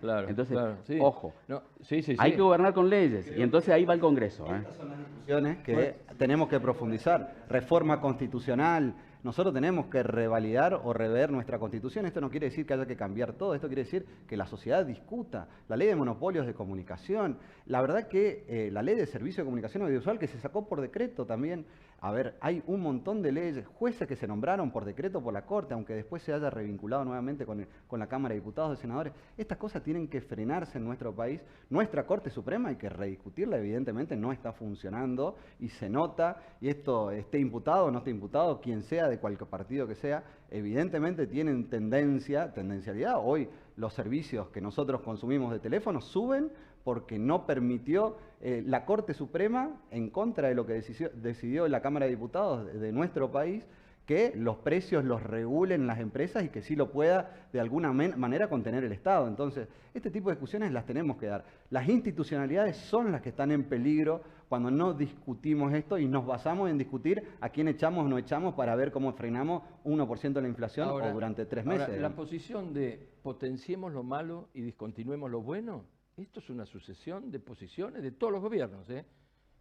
Claro. Entonces, claro, sí. ojo, No, sí, sí, hay sí. que gobernar con leyes, y entonces ahí va el Congreso. Estas son las discusiones que tenemos que profundizar. Reforma constitucional. Nosotros tenemos que revalidar o rever nuestra Constitución. Esto no quiere decir que haya que cambiar todo. Esto quiere decir que la sociedad discuta. La ley de monopolios de comunicación. La verdad que la ley de servicio de comunicación audiovisual que se sacó por decreto también. A ver, hay un montón de leyes, jueces que se nombraron por decreto por la Corte, aunque después se haya revinculado nuevamente con la Cámara de Diputados y Senadores. Estas cosas tienen que frenarse en nuestro país. Nuestra Corte Suprema hay que rediscutirla, evidentemente no está funcionando y se nota, y esto esté imputado o no esté imputado, quien sea, de cualquier partido que sea, evidentemente tienen tendencialidad. Hoy los servicios que nosotros consumimos de teléfono suben porque no permitió la Corte Suprema, en contra de lo que decidió la Cámara de Diputados de nuestro país, que los precios los regulen las empresas y que sí lo pueda de alguna manera contener el Estado. Entonces, este tipo de discusiones las tenemos que dar. Las institucionalidades son las que están en peligro cuando no discutimos esto y nos basamos en discutir a quién echamos o no echamos para ver cómo frenamos 1% de la inflación o durante 3 meses. Ahora, la posición de potenciemos lo malo y discontinuemos lo bueno, esto es una sucesión de posiciones de todos los gobiernos, ¿eh?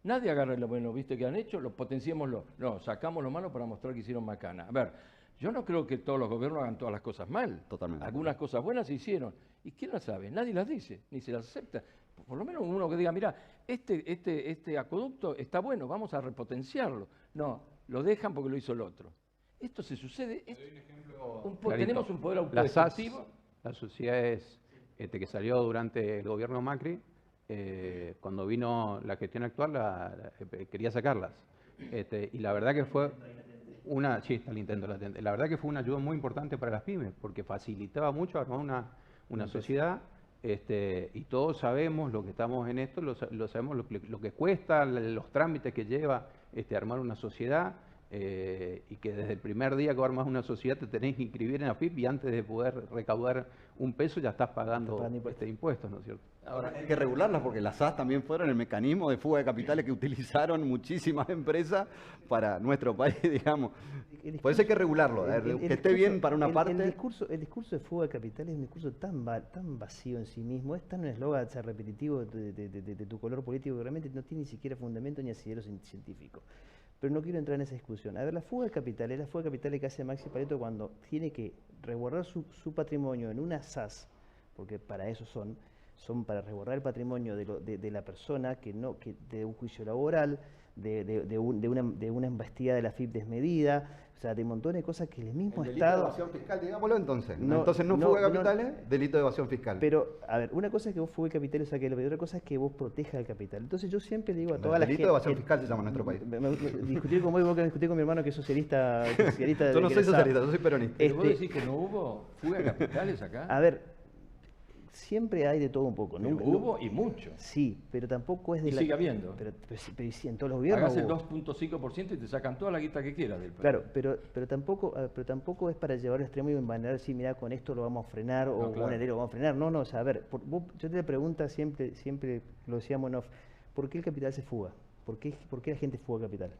Nadie agarra lo bueno, ¿viste que han hecho? Lo potenciémoslo. No, sacamos lo malo para mostrar que hicieron macana. A ver, yo no creo que todos los gobiernos hagan todas las cosas mal. Totalmente. Algunas cosas buenas se hicieron. ¿Y quién las sabe? Nadie las dice, ni se las acepta. Por lo menos uno que diga, mira, este acueducto está bueno, vamos a repotenciarlo. No, lo dejan porque lo hizo el otro. Esto se sucede. Tenemos un poder autodestructivo. Las sociedades que salió durante el gobierno Macri, cuando vino la gestión actual, quería sacarlas. Y la verdad que fue sí, está el intento latente. La verdad que fue una ayuda muy importante para las pymes, porque facilitaba mucho armar una sociedad. Y todos sabemos, lo que estamos en esto, lo sabemos lo que cuesta, los trámites que lleva armar una sociedad, y que desde el primer día que armas una sociedad te tenés que inscribir en AFIP y antes de poder recaudar un peso ya estás pagando impuestos, ¿no es cierto? Ahora hay que regularlas porque las SAS también fueron el mecanismo de fuga de capitales que utilizaron muchísimas empresas para nuestro país, digamos. Por eso hay que regularlo, que esté bien para una parte. El discurso de fuga de capitales es un discurso tan vacío en sí mismo, es tan un eslogan repetitivo de tu color político que realmente no tiene ni siquiera fundamento ni asidero científico. Pero no quiero entrar en esa discusión. A ver, la fuga de capitales es la fuga de capitales que hace Maxi Pareto cuando tiene que resguardar su patrimonio en una SAS, porque para eso son para resguardar el patrimonio de la persona, de un juicio laboral, de una embestida de la FIP desmedida, o sea, de montones de cosas que el mismo El Estado... delito de evasión fiscal, digámoslo entonces. Entonces no fuga de capitales, delito de evasión fiscal. Pero, a ver, una cosa es que vos fugue capitales, o sea, que otra cosa es que vos protejas el capital. Entonces yo siempre le digo a toda la gente... Delito de evasión fiscal se llama en nuestro país. Discutir con vos, que discutir con mi hermano que es socialista... Yo no soy socialista, yo soy peronista. ¿Pero vos decís que no hubo fuga de capitales acá? A ver, siempre hay de todo un poco. Pero hubo y mucho. Sí, pero tampoco es de y sigue habiendo. Pero sí, en todos los gobiernos Hagas el 2.5% y te sacan toda la guita que quieras del país. Claro, pero tampoco es para llevar al extremo y envanar, sí, mira, con esto lo vamos a frenar o con enero lo vamos a frenar. No, o sea, a ver, yo te pregunto siempre lo decíamos en off, ¿por qué el capital se fuga? ¿Por qué la gente fuga capital?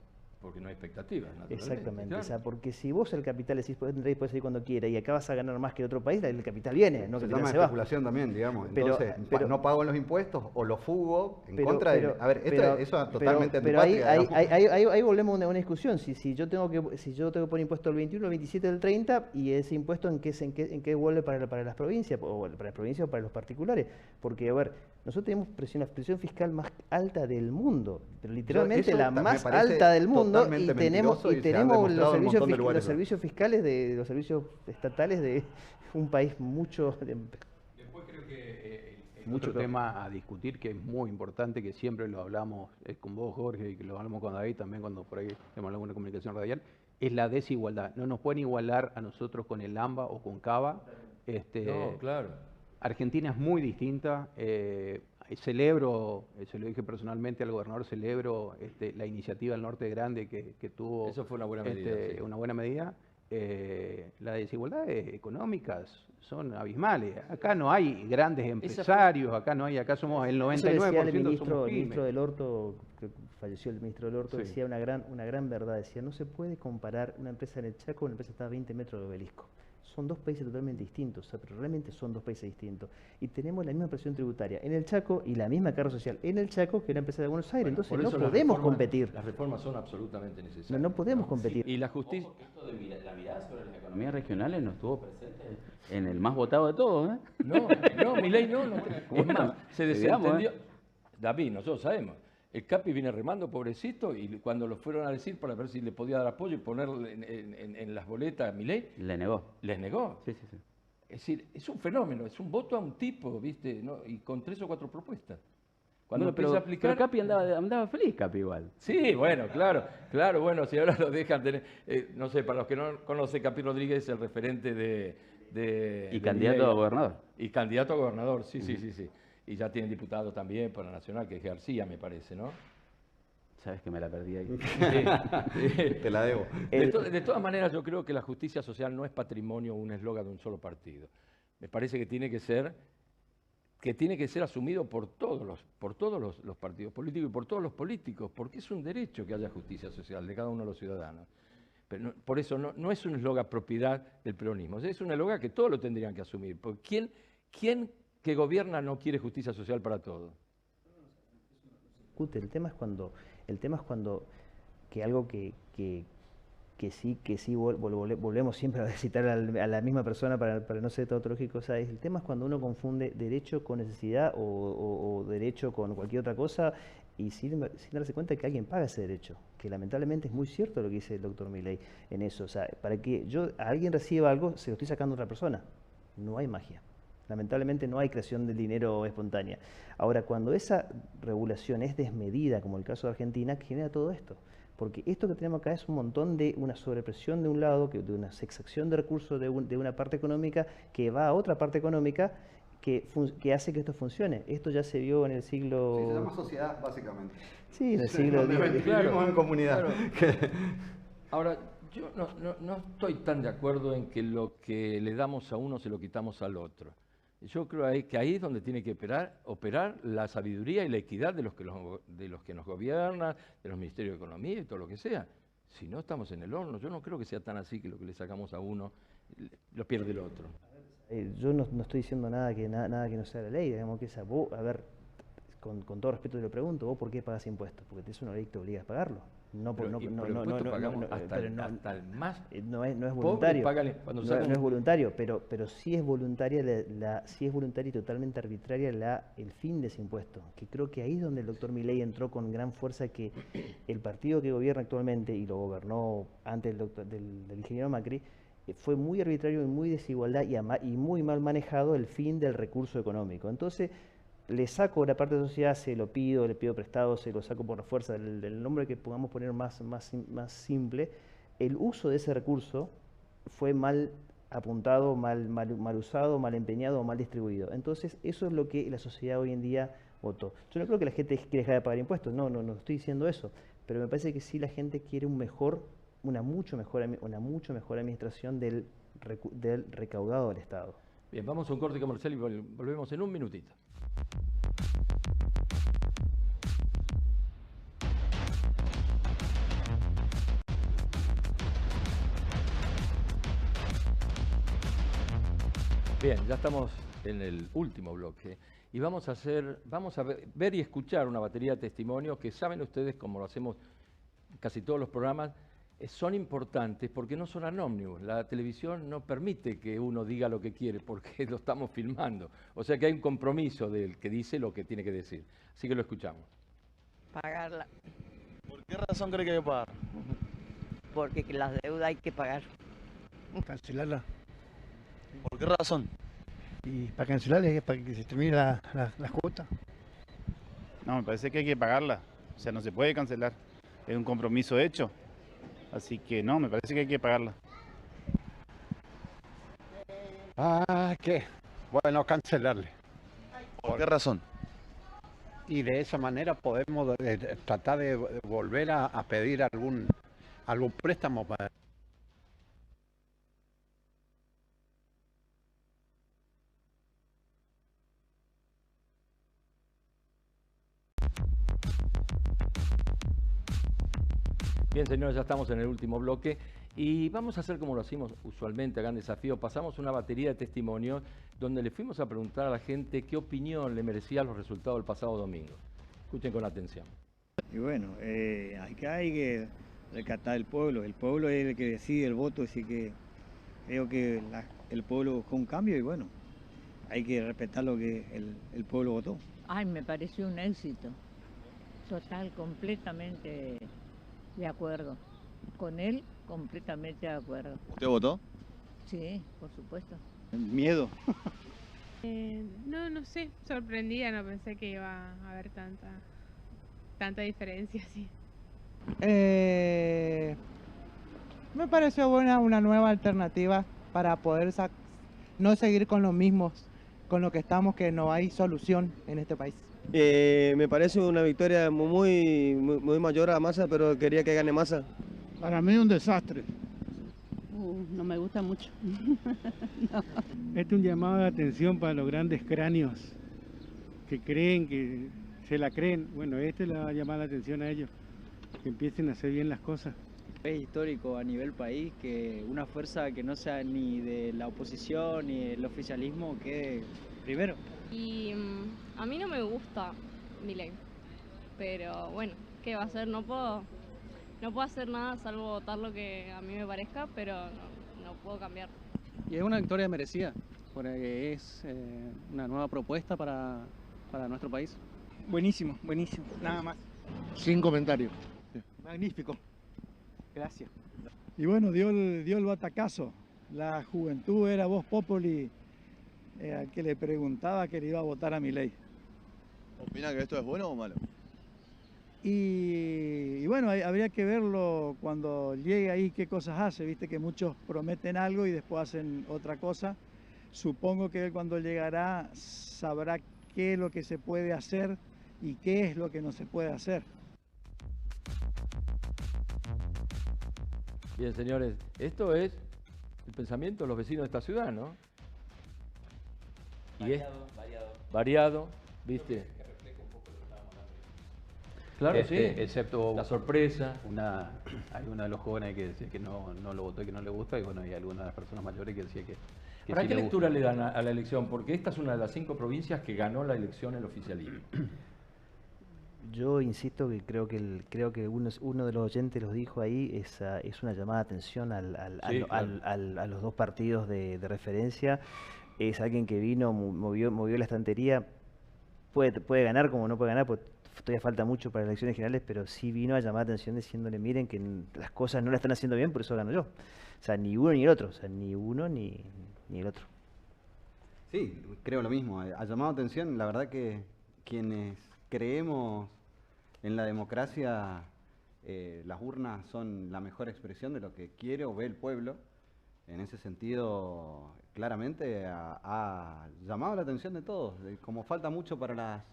Porque no hay expectativas, naturalmente. Exactamente, claro. O sea, porque si vos el capital decís, puedes entrar y puedes salir cuando quiera y acá vas a ganar más que en otro país, el capital viene, no se que llama se va. especulación también, digamos. Entonces, no pago los impuestos o los fugo en contra de... A ver, eso es totalmente antipatria. Ahí volvemos a una discusión. Si yo tengo que poner impuesto al 21, al 27, al 30, y ese impuesto en qué vuelve para las provincias, o para las provincias o para los particulares. Porque, a ver, nosotros tenemos la presión fiscal más alta del mundo, pero literalmente la más alta del mundo, y tenemos los servicios fiscales los servicios estatales de un país mucho... Después creo que otro tema a discutir que es muy importante, que siempre lo hablamos con vos, Jorge, y que lo hablamos con David también cuando por ahí hemos alguna comunicación radial, es la desigualdad. No nos pueden igualar a nosotros con el AMBA o con CABA. No, claro. Argentina es muy distinta. Celebro, se lo dije personalmente al gobernador, celebro la iniciativa del Norte Grande que tuvo. Eso fue una buena medida. Sí. Una buena medida. Las desigualdades económicas son abismales. Acá no hay grandes empresarios, acá somos el 99% decía el somos ministro del Orto, que falleció el ministro del Orto, decía una gran verdad, decía, no se puede comparar una empresa en el Chaco con una empresa que está a 20 metros del Obelisco. Son dos países totalmente distintos, o sea, pero realmente son dos países distintos. Y tenemos la misma presión tributaria en el Chaco y la misma carga social en el Chaco que una empresa de Buenos Aires. Entonces no podemos competir. Las reformas son absolutamente necesarias. No podemos competir. Sí, y la justicia... Esto de la mirada sobre las economías regionales no estuvo presente en el más votado de todos, ¿eh? No, Milei no. Es más, se desentendió. ¿eh? David, nosotros sabemos. El Capi viene remando, pobrecito, y cuando lo fueron a decir para ver si le podía dar apoyo y ponerle en las boletas a Milei, les negó. Sí. Es decir, es un fenómeno, es un voto a un tipo, ¿viste? ¿No? Y con 3 o 4 propuestas. Cuando empieza a aplicar... Pero Capi andaba feliz, Capi, igual. Sí, bueno, claro, bueno, si ahora lo dejan tener... no sé, para los que no conocen, Capi Rodríguez es el referente Y candidato a gobernador. Y candidato a gobernador, sí. Y ya tiene diputado también para Nacional, que es García, me parece, ¿no? Sabes que me la perdí ahí. Te la debo. De todas maneras, yo creo que la justicia social no es patrimonio o un eslogan de un solo partido. Me parece que tiene que ser asumido por todos los partidos políticos y por todos los políticos, porque es un derecho que haya justicia social de cada uno de los ciudadanos. Pero por eso no es un eslogan propiedad del peronismo, es un eslogan que todos lo tendrían que asumir. Porque ¿quién que gobierna no quiere justicia social para todos? El tema es cuando que algo que sí volvemos siempre a citar a la misma persona para no ser tautológico. O sea, el tema es cuando uno confunde derecho con necesidad o derecho con cualquier otra cosa y sin darse cuenta de que alguien paga ese derecho, que lamentablemente es muy cierto lo que dice el doctor Milei en eso. O sea, para que alguien reciba algo, se lo estoy sacando a otra persona. No hay magia. Lamentablemente no hay creación del dinero espontánea. Ahora, cuando esa regulación es desmedida, como el caso de Argentina, genera todo esto. Porque esto que tenemos acá es un montón de una sobrepresión de un lado, de una exacción de recursos de una parte económica que va a otra parte económica que hace que esto funcione. Esto ya se vio en el siglo... Sí, se llama sociedad, básicamente. Sí, en el siglo... Vivimos en comunidad. Claro. Ahora, yo no estoy tan de acuerdo en que lo que le damos a uno se lo quitamos al otro. Yo creo que ahí es donde tiene que operar la sabiduría y la equidad de los que nos gobiernan, de los ministerios de Economía y todo lo que sea. Si no, estamos en el horno. Yo no creo que sea tan así que lo que le sacamos a uno lo pierde el otro. Yo no estoy diciendo nada que no sea la ley. Digamos que vos, a ver, con todo respeto te lo pregunto, ¿vos por qué pagas impuestos? Porque es una ley que te obliga a pagarlo. Hasta el más no es voluntario. Pobre, no es voluntario, pero sí es voluntaria sí es voluntaria y totalmente arbitraria el fin de ese impuesto. Que creo que ahí es donde el doctor Milei entró con gran fuerza, que el partido que gobierna actualmente, y lo gobernó antes del ingeniero Macri, fue muy arbitrario y muy desigualdad y muy mal manejado el fin del recurso económico. Entonces, le saco la parte de sociedad, le pido prestado, se lo saco por la fuerza del nombre que podamos poner más simple. El uso de ese recurso fue mal apuntado, mal usado, mal empeñado o mal distribuido. Entonces, eso es lo que la sociedad hoy en día votó. Yo no creo que la gente quiera dejar de pagar impuestos, no estoy diciendo eso, pero me parece que sí la gente quiere una mucho mejor administración del recaudado del Estado. Bien, vamos a un corte comercial y volvemos en un minutito. Bien, ya estamos en el último bloque y vamos a ver y escuchar una batería de testimonios que saben ustedes, como lo hacemos en casi todos los programas, son importantes porque no son anónimos. La televisión no permite que uno diga lo que quiere porque lo estamos filmando. O sea que hay un compromiso del que dice lo que tiene que decir. Así que lo escuchamos. Pagarla. ¿Por qué razón cree que hay que pagar? Porque las deudas hay que pagar. Cancelarla. ¿Por qué razón? Y para cancelarla es para que se termine la cuota. No, me parece que hay que pagarla. O sea, no se puede cancelar. Es un compromiso hecho. Así que no, me parece que hay que pagarla. ¿Qué? Bueno, cancelarle. ¿Por qué razón? Y de esa manera podemos tratar de volver a pedir algún préstamo para... Bien, señores, ya estamos en el último bloque y vamos a hacer como lo hacemos usualmente acá en Desafío. Pasamos una batería de testimonios donde le fuimos a preguntar a la gente qué opinión le merecían los resultados del pasado domingo. Escuchen con atención. Y bueno, acá hay que rescatar el pueblo es el que decide el voto, así que creo que el pueblo buscó un cambio y bueno, hay que respetar lo que el pueblo votó. Ay, me pareció un éxito, total, completamente de acuerdo, con él completamente de acuerdo. ¿Usted votó? Sí, por supuesto. Miedo. No sé, sorprendida, no pensé que iba a haber tanta diferencia, sí. Me pareció buena una nueva alternativa para poder no seguir con los mismos con lo que estamos, que no hay solución en este país. Me parece una victoria muy mayor a Massa, pero quería que gane Massa. Para mí un desastre. No me gusta mucho. No. Este es un llamado de atención para los grandes cráneos que creen, que se la creen. Bueno, este le va a llamar la atención a ellos, que empiecen a hacer bien las cosas. Es histórico a nivel país que una fuerza que no sea ni de la oposición ni del oficialismo quede primero. Y a mí no me gusta Milei, pero bueno, ¿qué va a hacer? No puedo hacer nada salvo votar lo que a mí me parezca, pero no puedo cambiar. Y es una victoria merecida, porque es una nueva propuesta para nuestro país. Buenísimo, buenísimo, nada más. Sin comentario. Magnífico. Gracias. Y bueno, dio el batacazo. La juventud era voz populi al que le preguntaba que le iba a votar a Milei. ¿Opina que esto es bueno o malo? Y bueno, habría que verlo cuando llegue ahí qué cosas hace. Viste que muchos prometen algo y después hacen otra cosa. Supongo que él cuando llegará sabrá qué es lo que se puede hacer y qué es lo que no se puede hacer. Bien, señores, esto es el pensamiento de los vecinos de esta ciudad, ¿no? Variado, ¿viste? Claro, sí. Excepto la sorpresa. Hay uno de los jóvenes que decía que no lo votó y que no le gusta, y bueno, hay algunas de las personas mayores que decía que ¿Para sí qué le lectura gusta. le dan a la elección? Porque esta es una de las 5 provincias que ganó la elección el oficialismo. Yo insisto que creo que uno de los oyentes los dijo ahí, es una llamada de atención a los dos partidos de referencia. Es alguien que vino, movió la estantería, puede ganar como no puede ganar, porque todavía falta mucho para las elecciones generales, pero sí vino a llamar la atención diciéndole, miren que las cosas no las están haciendo bien, por eso gano yo. O sea, ni uno ni el otro, o sea, ni uno ni el otro. Sí, creo lo mismo. Ha llamado atención, la verdad que quienes creemos en la democracia, las urnas son la mejor expresión de lo que quiere o ve el pueblo. En ese sentido, claramente ha llamado la atención de todos. Como falta mucho para las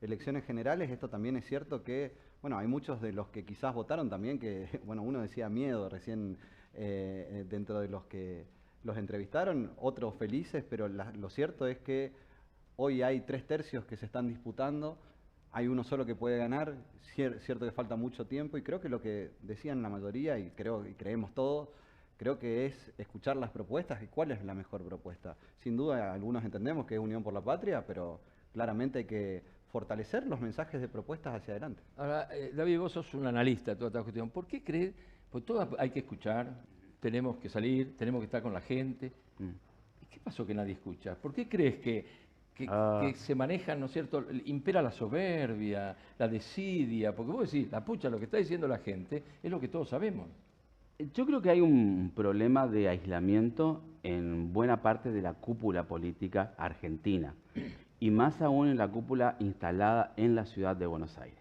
elecciones generales, esto también es cierto que, bueno, hay muchos de los que quizás votaron también que, bueno, uno decía miedo recién dentro de los que los entrevistaron, otros felices, pero lo cierto es que hoy hay 3/3 que se están disputando, hay uno solo que puede ganar, cierto que falta mucho tiempo, y creo que lo que decían la mayoría, y creemos todos, creo que es escuchar las propuestas y cuál es la mejor propuesta. Sin duda, algunos entendemos que es Unión por la Patria, pero claramente hay que fortalecer los mensajes de propuestas hacia adelante. Ahora, David, vos sos un analista de toda esta cuestión. ¿Por qué crees? Pues todo hay que escuchar, tenemos que salir, tenemos que estar con la gente. ¿Y qué pasó que nadie escucha? ¿Por qué crees que se manejan, ¿no es cierto? Impera la soberbia, la desidia, porque vos decís, la pucha, lo que está diciendo la gente es lo que todos sabemos. Yo creo que hay un problema de aislamiento en buena parte de la cúpula política argentina, y más aún en la cúpula instalada en la ciudad de Buenos Aires.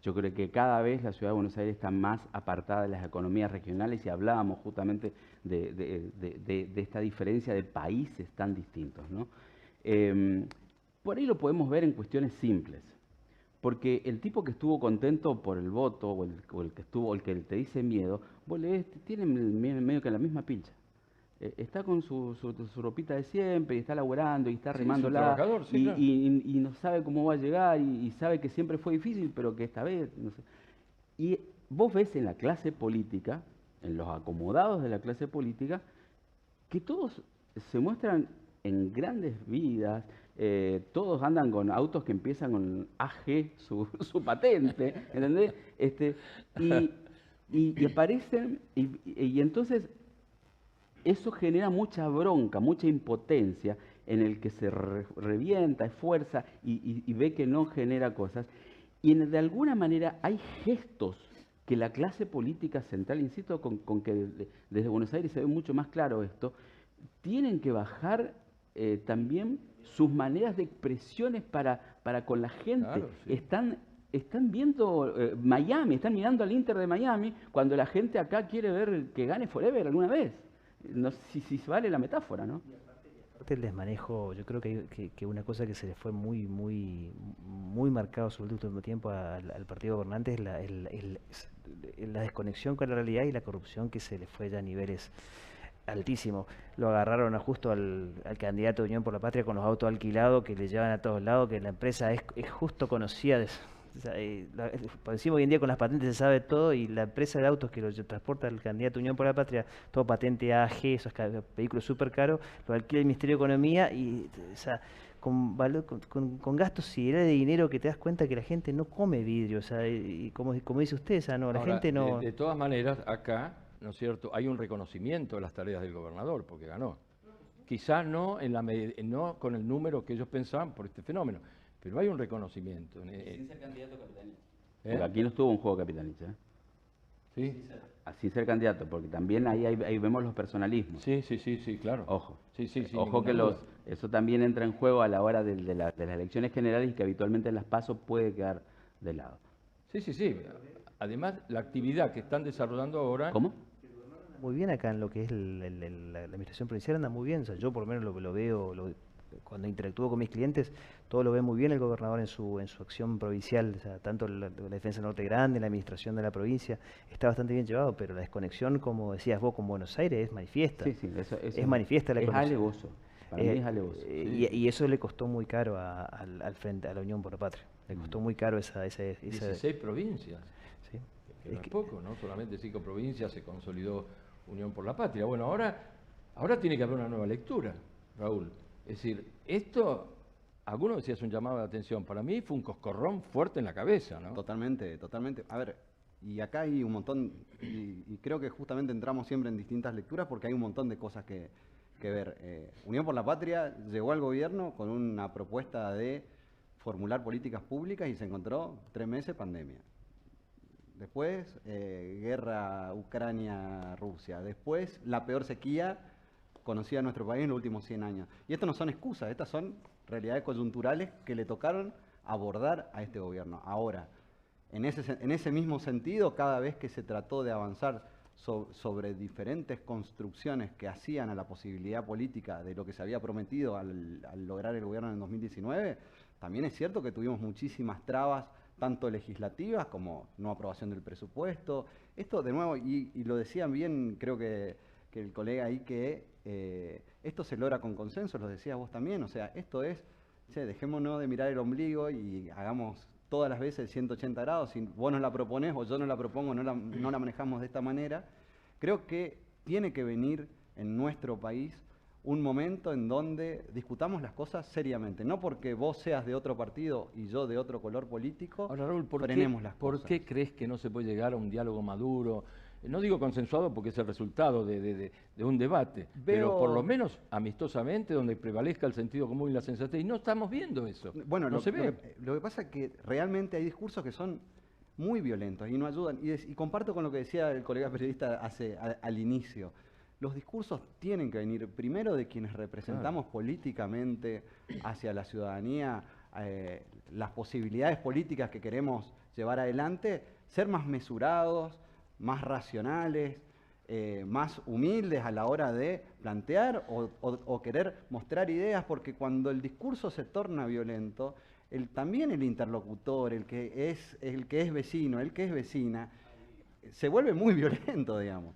Yo creo que cada vez la ciudad de Buenos Aires está más apartada de las economías regionales, y hablábamos justamente de esta diferencia de países tan distintos, ¿no? Por ahí lo podemos ver en cuestiones simples, porque el tipo que estuvo contento por el voto, o el que te dice miedo, vos le ves, tiene medio que la misma pincha. Está con su ropita de siempre, y está laburando, y está remándola, y no sabe cómo va a llegar, y sabe que siempre fue difícil, pero que esta vez, no sé. Y vos ves en la clase política, en los acomodados de la clase política, que todos se muestran en grandes vidas, todos andan con autos que empiezan con AG, su patente, ¿entendés? Y aparecen, y entonces eso genera mucha bronca, mucha impotencia, en el que se revienta, esfuerza y ve que no genera cosas. Y de alguna manera hay gestos que la clase política central, insisto, con que desde Buenos Aires se ve mucho más claro esto, tienen que bajar también sus maneras de expresiones para con la gente. Claro, sí. Están viendo Miami, están mirando al Inter de Miami, cuando la gente acá quiere ver que gane Forever alguna vez. No sé si vale la metáfora, ¿no? Y aparte El desmanejo, yo creo que una cosa que se le fue muy marcado sobre el último tiempo al partido gobernante es la desconexión con la realidad y la corrupción que se le fue ya a niveles altísimos. Lo agarraron justo al candidato de Unión por la Patria con los autos alquilados que le llevan a todos lados, que la empresa es justo conocida. O sea, por encima hoy en día con las patentes se sabe todo, y la empresa de autos que lo transporta el candidato Unión por la Patria, todo patente AG, esos vehículos súper caros, lo alquila el Ministerio de Economía, y o sea, con gastos siderales de dinero que te das cuenta que la gente no come vidrio, o sea, y como dice usted, o sea, no, la gente no... De todas maneras, acá, ¿no es cierto?, hay un reconocimiento de las tareas del gobernador, porque ganó. Quizás no, no con el número que ellos pensaban por este fenómeno, pero hay un reconocimiento. Sin ser candidato capitalista. Porque aquí no estuvo un juego capitalista. ¿Sí? Sin ser candidato, porque también ahí vemos los personalismos. Sí, claro. Ojo. Sí, Ojo que eso también entra en juego a la hora de las elecciones generales, y que habitualmente en las PASO puede quedar de lado. Sí. Además, la actividad que están desarrollando ahora... ¿Cómo? Muy bien acá en lo que es la administración provincial, anda muy bien. O sea, yo por lo menos lo veo, cuando interactúo con mis clientes, todo lo ve muy bien el gobernador en su acción provincial. O sea, tanto la defensa del Norte Grande, la administración de la provincia, está bastante bien llevado, pero la desconexión, como decías vos, con Buenos Aires es manifiesta. Sí, eso es manifiesta la desconexión. Es alevoso. Para mí es alevoso. Y eso le costó muy caro al frente, a la Unión por la Patria. Le costó muy caro esa 16 provincias. Sí. Que no es poco, ¿no? Solamente 5 provincias se consolidó Unión por la Patria. Bueno, ahora tiene que haber una nueva lectura, Raúl. Es decir, esto, algunos decían, es un llamado de atención. Para mí fue un coscorrón fuerte en la cabeza, ¿no? Totalmente. A ver, y acá hay un montón, y creo que justamente entramos siempre en distintas lecturas porque hay un montón de cosas que ver. Unión por la Patria llegó al gobierno con una propuesta de formular políticas públicas y se encontró 3 meses pandemia. Después, guerra Ucrania-Rusia. Después, la peor sequía conocida en nuestro país en los últimos 100 años. Y esto no son excusas, estas son realidades coyunturales que le tocaron abordar a este gobierno. Ahora, en ese mismo sentido, cada vez que se trató de avanzar sobre diferentes construcciones que hacían a la posibilidad política de lo que se había prometido al lograr el gobierno en el 2019, también es cierto que tuvimos muchísimas trabas, tanto legislativas como no aprobación del presupuesto. Esto, de nuevo, y lo decían bien, creo que el colega ahí, que esto se logra con consenso, lo decías vos también, o sea, esto es, dejémonos de mirar el ombligo y hagamos todas las veces 180 grados, si vos no la proponés o yo no la propongo, no la manejamos de esta manera. Creo que tiene que venir en nuestro país un momento en donde discutamos las cosas seriamente, no porque vos seas de otro partido y yo de otro color político. Ahora, Raúl, frenemos las cosas. ¿Por qué crees que no se puede llegar a un diálogo maduro? No digo consensuado porque es el resultado de un debate, pero por lo menos amistosamente, donde prevalezca el sentido común y la sensatez. Y no estamos viendo eso. Bueno, no se ve. Lo que pasa es que realmente hay discursos que son muy violentos y no ayudan. Y comparto con lo que decía el colega periodista al inicio. Los discursos tienen que venir primero de quienes representamos políticamente hacia la ciudadanía las posibilidades políticas que queremos llevar adelante, ser más mesurados, más racionales, más humildes a la hora de plantear o querer mostrar ideas, porque cuando el discurso se torna violento, también el interlocutor, el que es vecino, el que es vecina, se vuelve muy violento, digamos.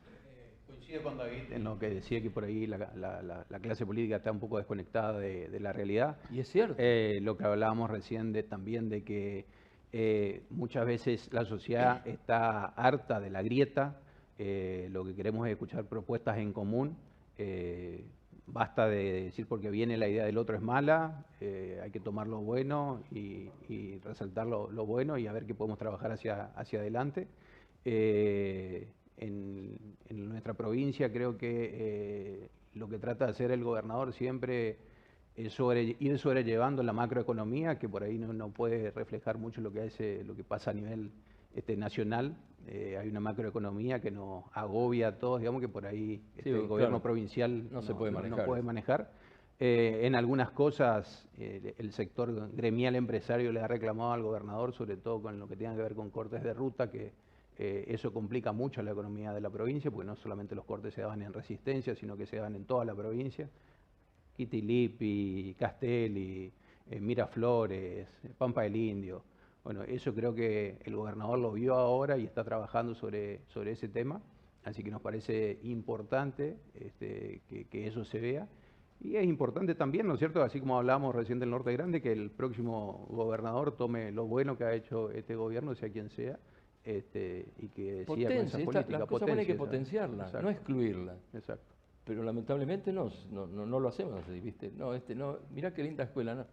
Coincido con David en lo que decía, que por ahí la clase política está un poco desconectada de la realidad. Y es cierto. Lo que hablábamos recién también de que muchas veces la sociedad está harta de la grieta, lo que queremos es escuchar propuestas en común. Basta de decir porque viene la idea del otro es mala, hay que tomar lo bueno y resaltar lo bueno y a ver qué podemos trabajar hacia adelante. En nuestra provincia creo que lo que trata de hacer el gobernador siempre es ir sobrellevando la macroeconomía, que por ahí no puede reflejar mucho lo que pasa a nivel nacional. Hay una macroeconomía que nos agobia a todos, digamos que por ahí el gobierno provincial no se puede manejar. En algunas cosas el sector gremial empresario le ha reclamado al gobernador, sobre todo con lo que tenga que ver con cortes de ruta, que eso complica mucho la economía de la provincia, porque no solamente los cortes se daban en Resistencia, sino que se daban en toda la provincia. Kitilipi, Castelli, Miraflores, Pampa del Indio. Bueno, eso creo que el gobernador lo vio ahora y está trabajando sobre ese tema, así que nos parece importante que eso se vea. Y es importante también, ¿no es cierto?, así como hablábamos recién del Norte Grande, que el próximo gobernador tome lo bueno que ha hecho este gobierno, sea quien sea, y que siga con esa política. Las cosas hay que potenciarla, no excluirla. Exacto. Pero lamentablemente no lo hacemos así, ¿viste? No, mirá qué linda escuela,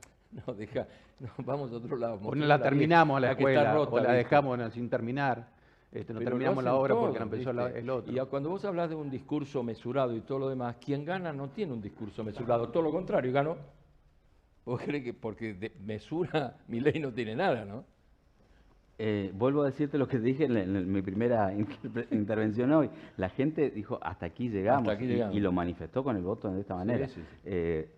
vamos a otro lado. O no la terminamos la escuela, rota, o la ¿viste? dejamos sin terminar. No Pero terminamos la lo hacen obra porque todos, no empezó ¿viste? el otro. Y cuando vos hablas de un discurso mesurado y todo lo demás, quien gana no tiene un discurso mesurado, todo lo contrario, ganó. ¿Vos crees que porque mesura Milei no tiene nada, no? Vuelvo a decirte lo que dije en mi primera intervención hoy. La gente dijo, hasta aquí llegamos, Hasta aquí llegamos. y lo manifestó con el voto de esta manera. Sí.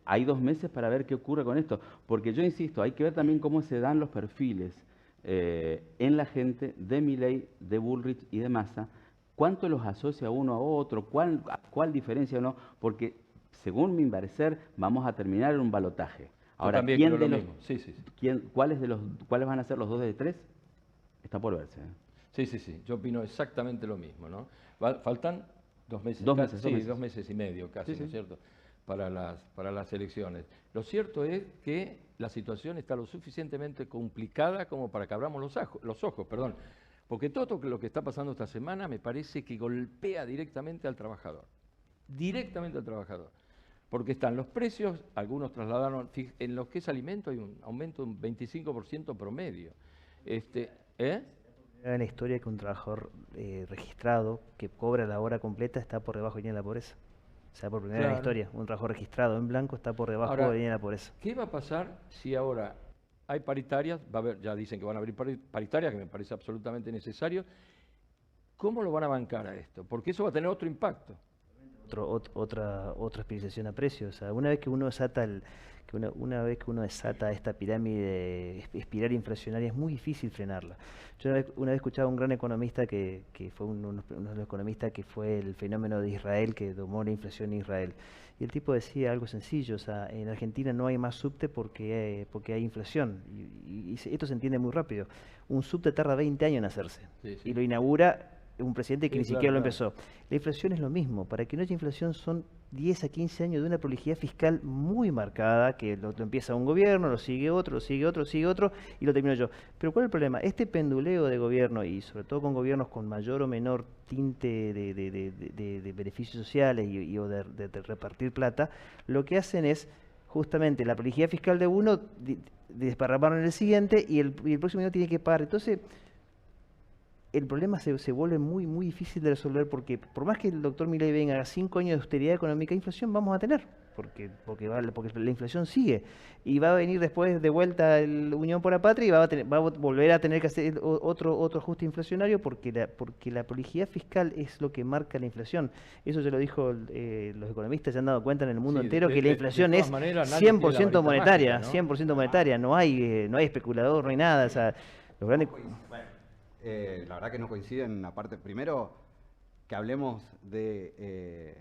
Hay 2 meses para ver qué ocurre con esto, porque yo insisto, hay que ver también cómo se dan los perfiles en la gente de Milei, de Bullrich y de Massa, cuánto los asocia uno a otro, cuál diferencia o no, porque según mi parecer vamos a terminar en un balotaje. Ahora, también ¿quién creo de lo los, mismo. Sí. ¿cuáles van a ser los 2 de 3? Está por verse. Sí, yo opino exactamente lo mismo, ¿no? Faltan 2 meses. 2 meses. Sí, 2 meses y medio casi, Sí. ¿no es cierto?, para las elecciones. Lo cierto es que la situación está lo suficientemente complicada como para que abramos los ojos, porque todo lo que está pasando esta semana me parece que golpea directamente al trabajador. Directamente al trabajador. Porque están los precios, algunos trasladaron, en lo que es alimento hay un aumento de un 25% promedio. En la historia que un trabajador registrado que cobra la hora completa está por debajo de la línea de la pobreza. O sea, por primera vez en la historia, un trabajador registrado en blanco está por debajo de la línea de la pobreza. ¿Qué va a pasar si ahora hay paritarias? Va a haber, ya dicen que van a abrir paritarias, que me parece absolutamente necesario. ¿Cómo lo van a bancar a esto? Porque eso va a tener otro impacto. Otra especialización a precios. O sea, una vez que uno desata esta pirámide espiral inflacionaria, es muy difícil frenarla. Yo una vez escuchaba a un gran economista que fue uno de los economistas que fue el fenómeno de Israel, que domó la inflación en Israel. Y el tipo decía algo sencillo, o sea, en Argentina no hay más subte porque hay inflación. Y esto se entiende muy rápido. Un subte tarda 20 años en hacerse. Sí. Y lo inaugura un presidente que Sí, ni siquiera lo claro. empezó. La inflación es lo mismo. Para que no haya inflación son 10 a 15 años de una prolijidad fiscal muy marcada, que lo empieza un gobierno, lo sigue otro, y lo termino yo. Pero ¿cuál es el problema? Este penduleo de gobierno, y sobre todo con gobiernos con mayor o menor tinte de beneficios sociales o de repartir plata, lo que hacen es justamente la prolijidad fiscal de uno desparramaron en el siguiente y el próximo año tiene que pagar. Entonces, el problema se vuelve muy, muy difícil de resolver porque por más que el doctor Milei venga a 5 años de austeridad económica, inflación vamos a tener, porque la inflación sigue. Y va a venir después de vuelta el Unión por la Patria y va a volver a tener que hacer otro ajuste inflacionario porque la prolijidad fiscal es lo que marca la inflación. Eso ya lo dijo los economistas, se han dado cuenta en el mundo entero que la inflación es 100% monetaria, ¿no? 100% monetaria, no hay especulador, no hay nada. O sea, los grandes... La verdad que no coinciden en la parte. Primero, que hablemos de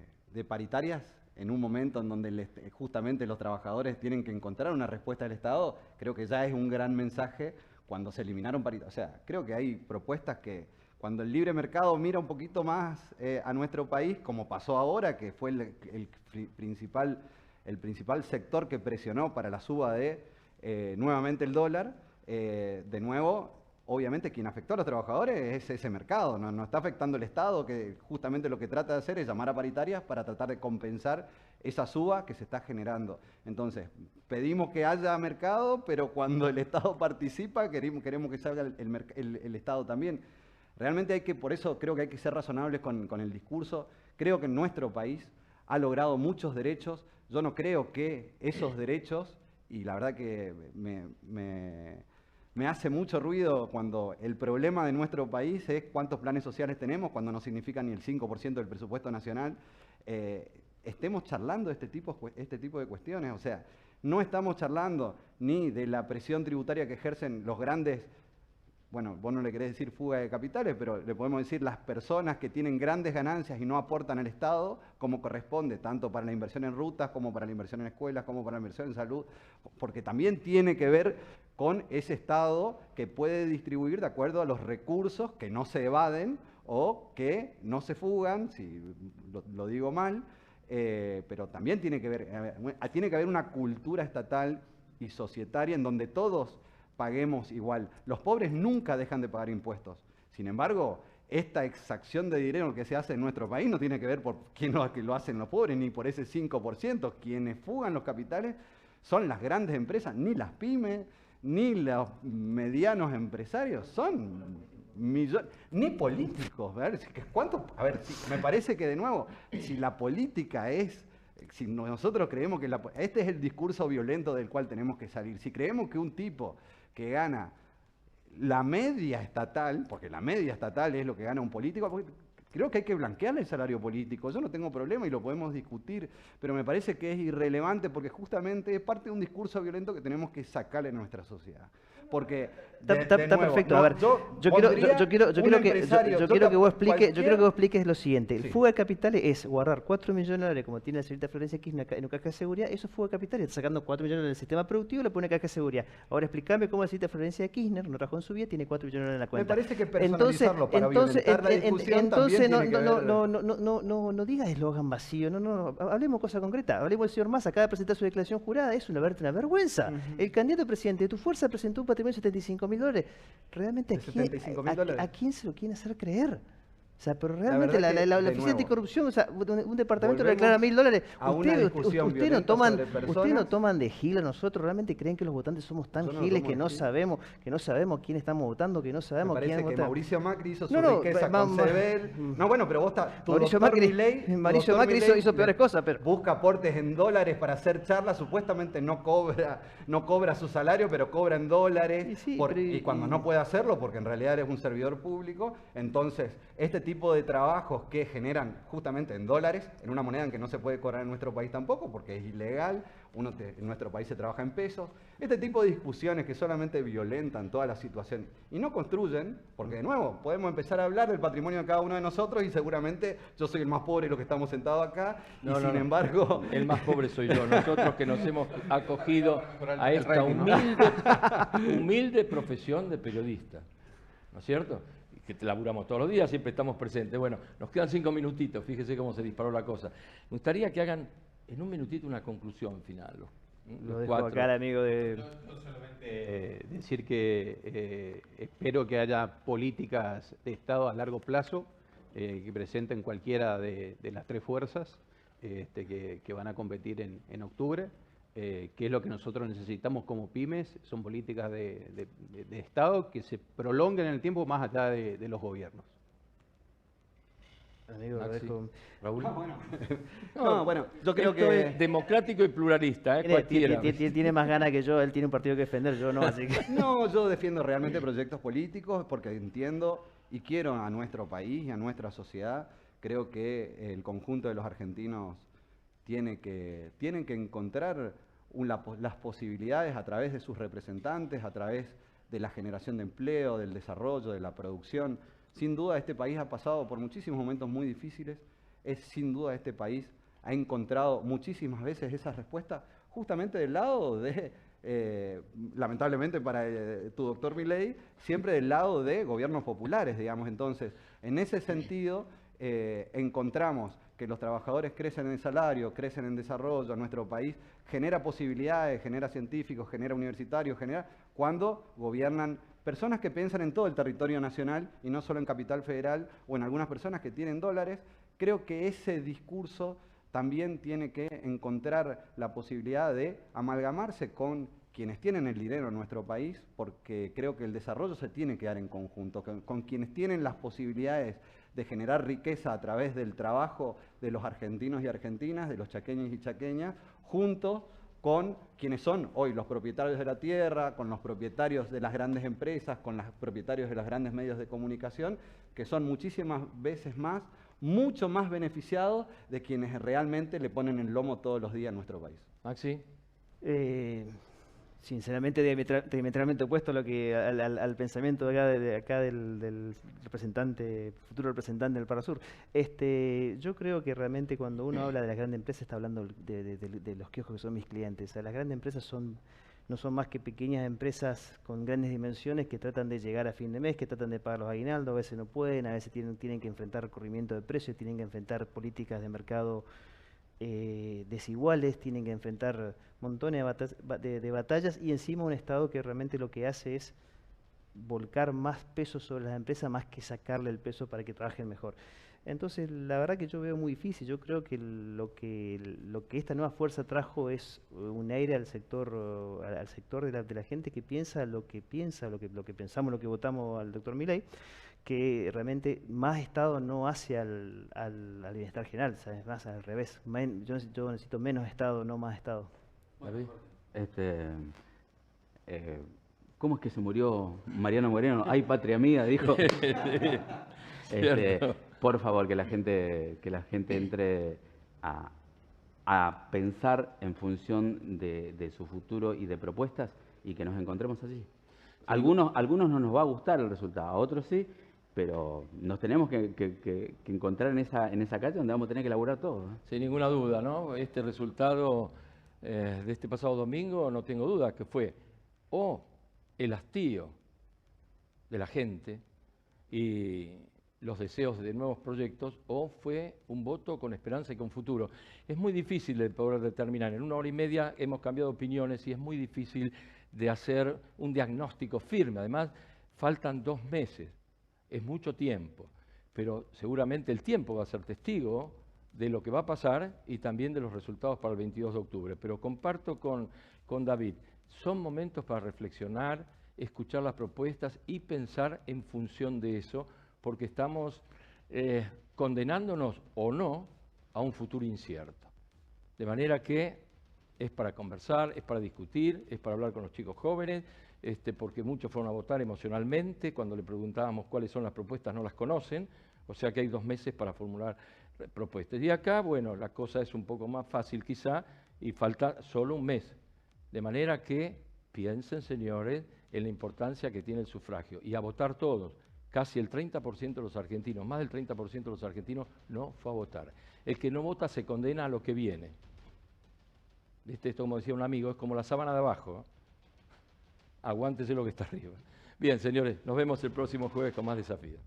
paritarias en un momento en donde justamente los trabajadores tienen que encontrar una respuesta del Estado, creo que ya es un gran mensaje cuando se eliminaron paritarias. O sea, creo que hay propuestas que cuando el libre mercado mira un poquito más a nuestro país, como pasó ahora, que fue el principal sector que presionó para la suba de nuevamente el dólar, de nuevo... Obviamente quien afectó a los trabajadores es ese mercado, no está afectando el Estado, que justamente lo que trata de hacer es llamar a paritarias para tratar de compensar esa suba que se está generando. Entonces, pedimos que haya mercado, pero cuando el Estado participa, queremos que salga el Estado también. Realmente por eso creo que hay que ser razonables con el discurso. Creo que nuestro país ha logrado muchos derechos. Yo no creo que esos derechos, y la verdad que me hace mucho ruido cuando el problema de nuestro país es cuántos planes sociales tenemos, cuando no significa ni el 5% del presupuesto nacional, estemos charlando este tipo de cuestiones. O sea, no estamos charlando ni de la presión tributaria que ejercen los grandes bueno, vos no le querés decir fuga de capitales, pero le podemos decir las personas que tienen grandes ganancias y no aportan al Estado, como corresponde, tanto para la inversión en rutas, como para la inversión en escuelas, como para la inversión en salud, porque también tiene que ver con ese Estado que puede distribuir de acuerdo a los recursos que no se evaden o que no se fugan, si lo digo mal, pero también tiene que haber una cultura estatal y societaria en donde todos paguemos igual. Los pobres nunca dejan de pagar impuestos. Sin embargo, esta exacción de dinero que se hace en nuestro país no tiene que ver por quién lo hacen los pobres, ni por ese 5%. Quienes fugan los capitales son las grandes empresas, ni las pymes, ni los medianos empresarios, son millones, ni políticos. A ver, me parece que de nuevo, si la política es... Si nosotros creemos que este es el discurso violento del cual tenemos que salir, si creemos que un tipo que gana la media estatal, porque la media estatal es lo que gana un político, creo que hay que blanquearle el salario político. Yo no tengo problema y lo podemos discutir, pero me parece que es irrelevante porque justamente es parte de un discurso violento que tenemos que sacarle a nuestra sociedad. Porque está perfecto. A ver, yo quiero que vos expliques lo siguiente. El fuga de capitales es guardar 4 millones de dólares, como tiene la señorita Florencia Kirchner en una caja de seguridad. Eso es fuga de capitales. Está sacando 4 millones del sistema productivo y le pone una caja de seguridad. Ahora explícame cómo la señorita Florencia Kirchner no trabajó en su vida, tiene 4 millones en la cuenta. Me parece que personalizarlo para violentar la discusión también tiene que ver... No digas eslogan vacío. No. Hablemos cosa concreta. Hablemos del señor Massa. Acaba de presentar su declaración jurada. Es una vergüenza. El candidato presidente de tu fuerza presentó un patrimonio de $75.000. Realmente, ¿a quién se lo quieren hacer creer? O sea, pero realmente la Oficina Anticorrupción, o sea, un departamento le declara $1.000. Ustedes no toman de gil a nosotros. ¿Realmente creen que los votantes somos tan giles que no sabemos quién estamos votando, que no sabemos quién vota? vota? Mauricio Macri hizo su riqueza con Sebel. No, bueno, pero vos Mauricio Macri hizo peores cosas, pero busca aportes en dólares para hacer charlas. Supuestamente no cobra su salario, pero cobra en dólares. Y cuando no puede hacerlo, porque en realidad es un servidor público, entonces este tipo de trabajos que generan justamente en dólares, en una moneda en que no se puede cobrar en nuestro país tampoco, porque es ilegal, en nuestro país se trabaja en pesos, este tipo de discusiones que solamente violentan toda la situación y no construyen, porque de nuevo, podemos empezar a hablar del patrimonio de cada uno de nosotros y seguramente yo soy el más pobre de los que estamos sentados acá, sin embargo... El más pobre soy yo, nosotros que nos hemos acogido a esta humilde profesión de periodista, ¿no es cierto? Que laburamos todos los días, siempre estamos presentes. Bueno, nos quedan 5 minutitos, fíjese cómo se disparó la cosa. Me gustaría que hagan en un minutito una conclusión final. Lo dejo acá al amigo de... Yo solamente decir que espero que haya políticas de Estado a largo plazo que presenten cualquiera de las tres fuerzas que van a competir en octubre. Que es lo que nosotros necesitamos como pymes, son políticas de Estado que se prolonguen en el tiempo más allá de los gobiernos. Amigo, Raúl. Bueno, yo creo Esto que es democrático y pluralista, cualquiera. Tiene más ganas que yo, él tiene un partido que defender, yo no, así que... No, yo defiendo realmente proyectos políticos porque entiendo y quiero a nuestro país y a nuestra sociedad. Creo que el conjunto de los argentinos tienen que encontrar las posibilidades a través de sus representantes, a través de la generación de empleo, del desarrollo, de la producción. Sin duda este país ha pasado por muchísimos momentos muy difíciles. Sin duda este país ha encontrado muchísimas veces esas respuestas justamente del lado de, lamentablemente para tu doctor Milei, siempre del lado de gobiernos populares, digamos. Entonces, en ese sentido, encontramos que los trabajadores crecen en salario, crecen en desarrollo, nuestro país genera posibilidades, genera científicos, genera universitarios, cuando gobiernan personas que piensan en todo el territorio nacional y no solo en Capital Federal o en algunas personas que tienen dólares. Creo que ese discurso también tiene que encontrar la posibilidad de amalgamarse con quienes tienen el dinero en nuestro país, porque creo que el desarrollo se tiene que dar en conjunto, con quienes tienen las posibilidades de generar riqueza a través del trabajo de los argentinos y argentinas, de los chaqueños y chaqueñas, junto con quienes son hoy los propietarios de la tierra, con los propietarios de las grandes empresas, con los propietarios de los grandes medios de comunicación, que son muchísimas veces más, mucho más beneficiados de quienes realmente le ponen el lomo todos los días a nuestro país. Maxi. sinceramente diametralmente opuesto a lo que, al pensamiento de acá del representante, futuro representante del Parasur. Yo creo que realmente cuando uno habla de las grandes empresas está hablando de los kioscos que son mis clientes. O sea, las grandes empresas no son más que pequeñas empresas con grandes dimensiones que tratan de llegar a fin de mes, que tratan de pagar los aguinaldos, a veces no pueden, a veces tienen que enfrentar corrimiento de precios, tienen que enfrentar políticas de mercado desiguales, tienen que enfrentar montones de batallas y encima un Estado que realmente lo que hace es volcar más peso sobre las empresas más que sacarle el peso para que trabajen mejor. Entonces, la verdad que yo veo muy difícil. Yo creo que lo que esta nueva fuerza trajo es un aire al sector de la gente que piensa lo que pensamos, lo que votamos al doctor Milei, que realmente más Estado no hace al bienestar general, ¿sabes? Más al revés. Yo necesito menos Estado, no más Estado. ¿Cómo es que se murió Mariano Moreno? ¡Ay, patria mía! Dijo. Por favor, que la gente entre a pensar en función de su futuro y de propuestas y que nos encontremos allí. Algunos no nos va a gustar el resultado, a otros sí, pero nos tenemos que encontrar en esa calle donde vamos a tener que elaborar todo. Sin ninguna duda, ¿no? Este resultado de este pasado domingo, no tengo duda que fue o el hastío de la gente y los deseos de nuevos proyectos, o fue un voto con esperanza y con futuro. Es muy difícil de poder determinar. En 1 hora y media hemos cambiado opiniones y es muy difícil de hacer un diagnóstico firme. Además, faltan 2 meses. Es mucho tiempo, pero seguramente el tiempo va a ser testigo de lo que va a pasar y también de los resultados para el 22 de octubre. Pero comparto con David, son momentos para reflexionar, escuchar las propuestas y pensar en función de eso, porque estamos condenándonos o no a un futuro incierto. De manera que es para conversar, es para discutir, es para hablar con los chicos jóvenes, porque muchos fueron a votar emocionalmente, cuando le preguntábamos cuáles son las propuestas no las conocen, o sea que hay 2 meses para formular propuestas. Y acá, bueno, la cosa es un poco más fácil quizá y falta solo 1 mes. De manera que piensen, señores, en la importancia que tiene el sufragio y a votar todos. Casi el 30% de los argentinos, más del 30% de los argentinos no fue a votar. El que no vota se condena a lo que viene. ¿Viste? Esto, como decía un amigo, es como la sábana de abajo. Aguántese lo que está arriba. Bien, señores, nos vemos el próximo jueves con más desafíos.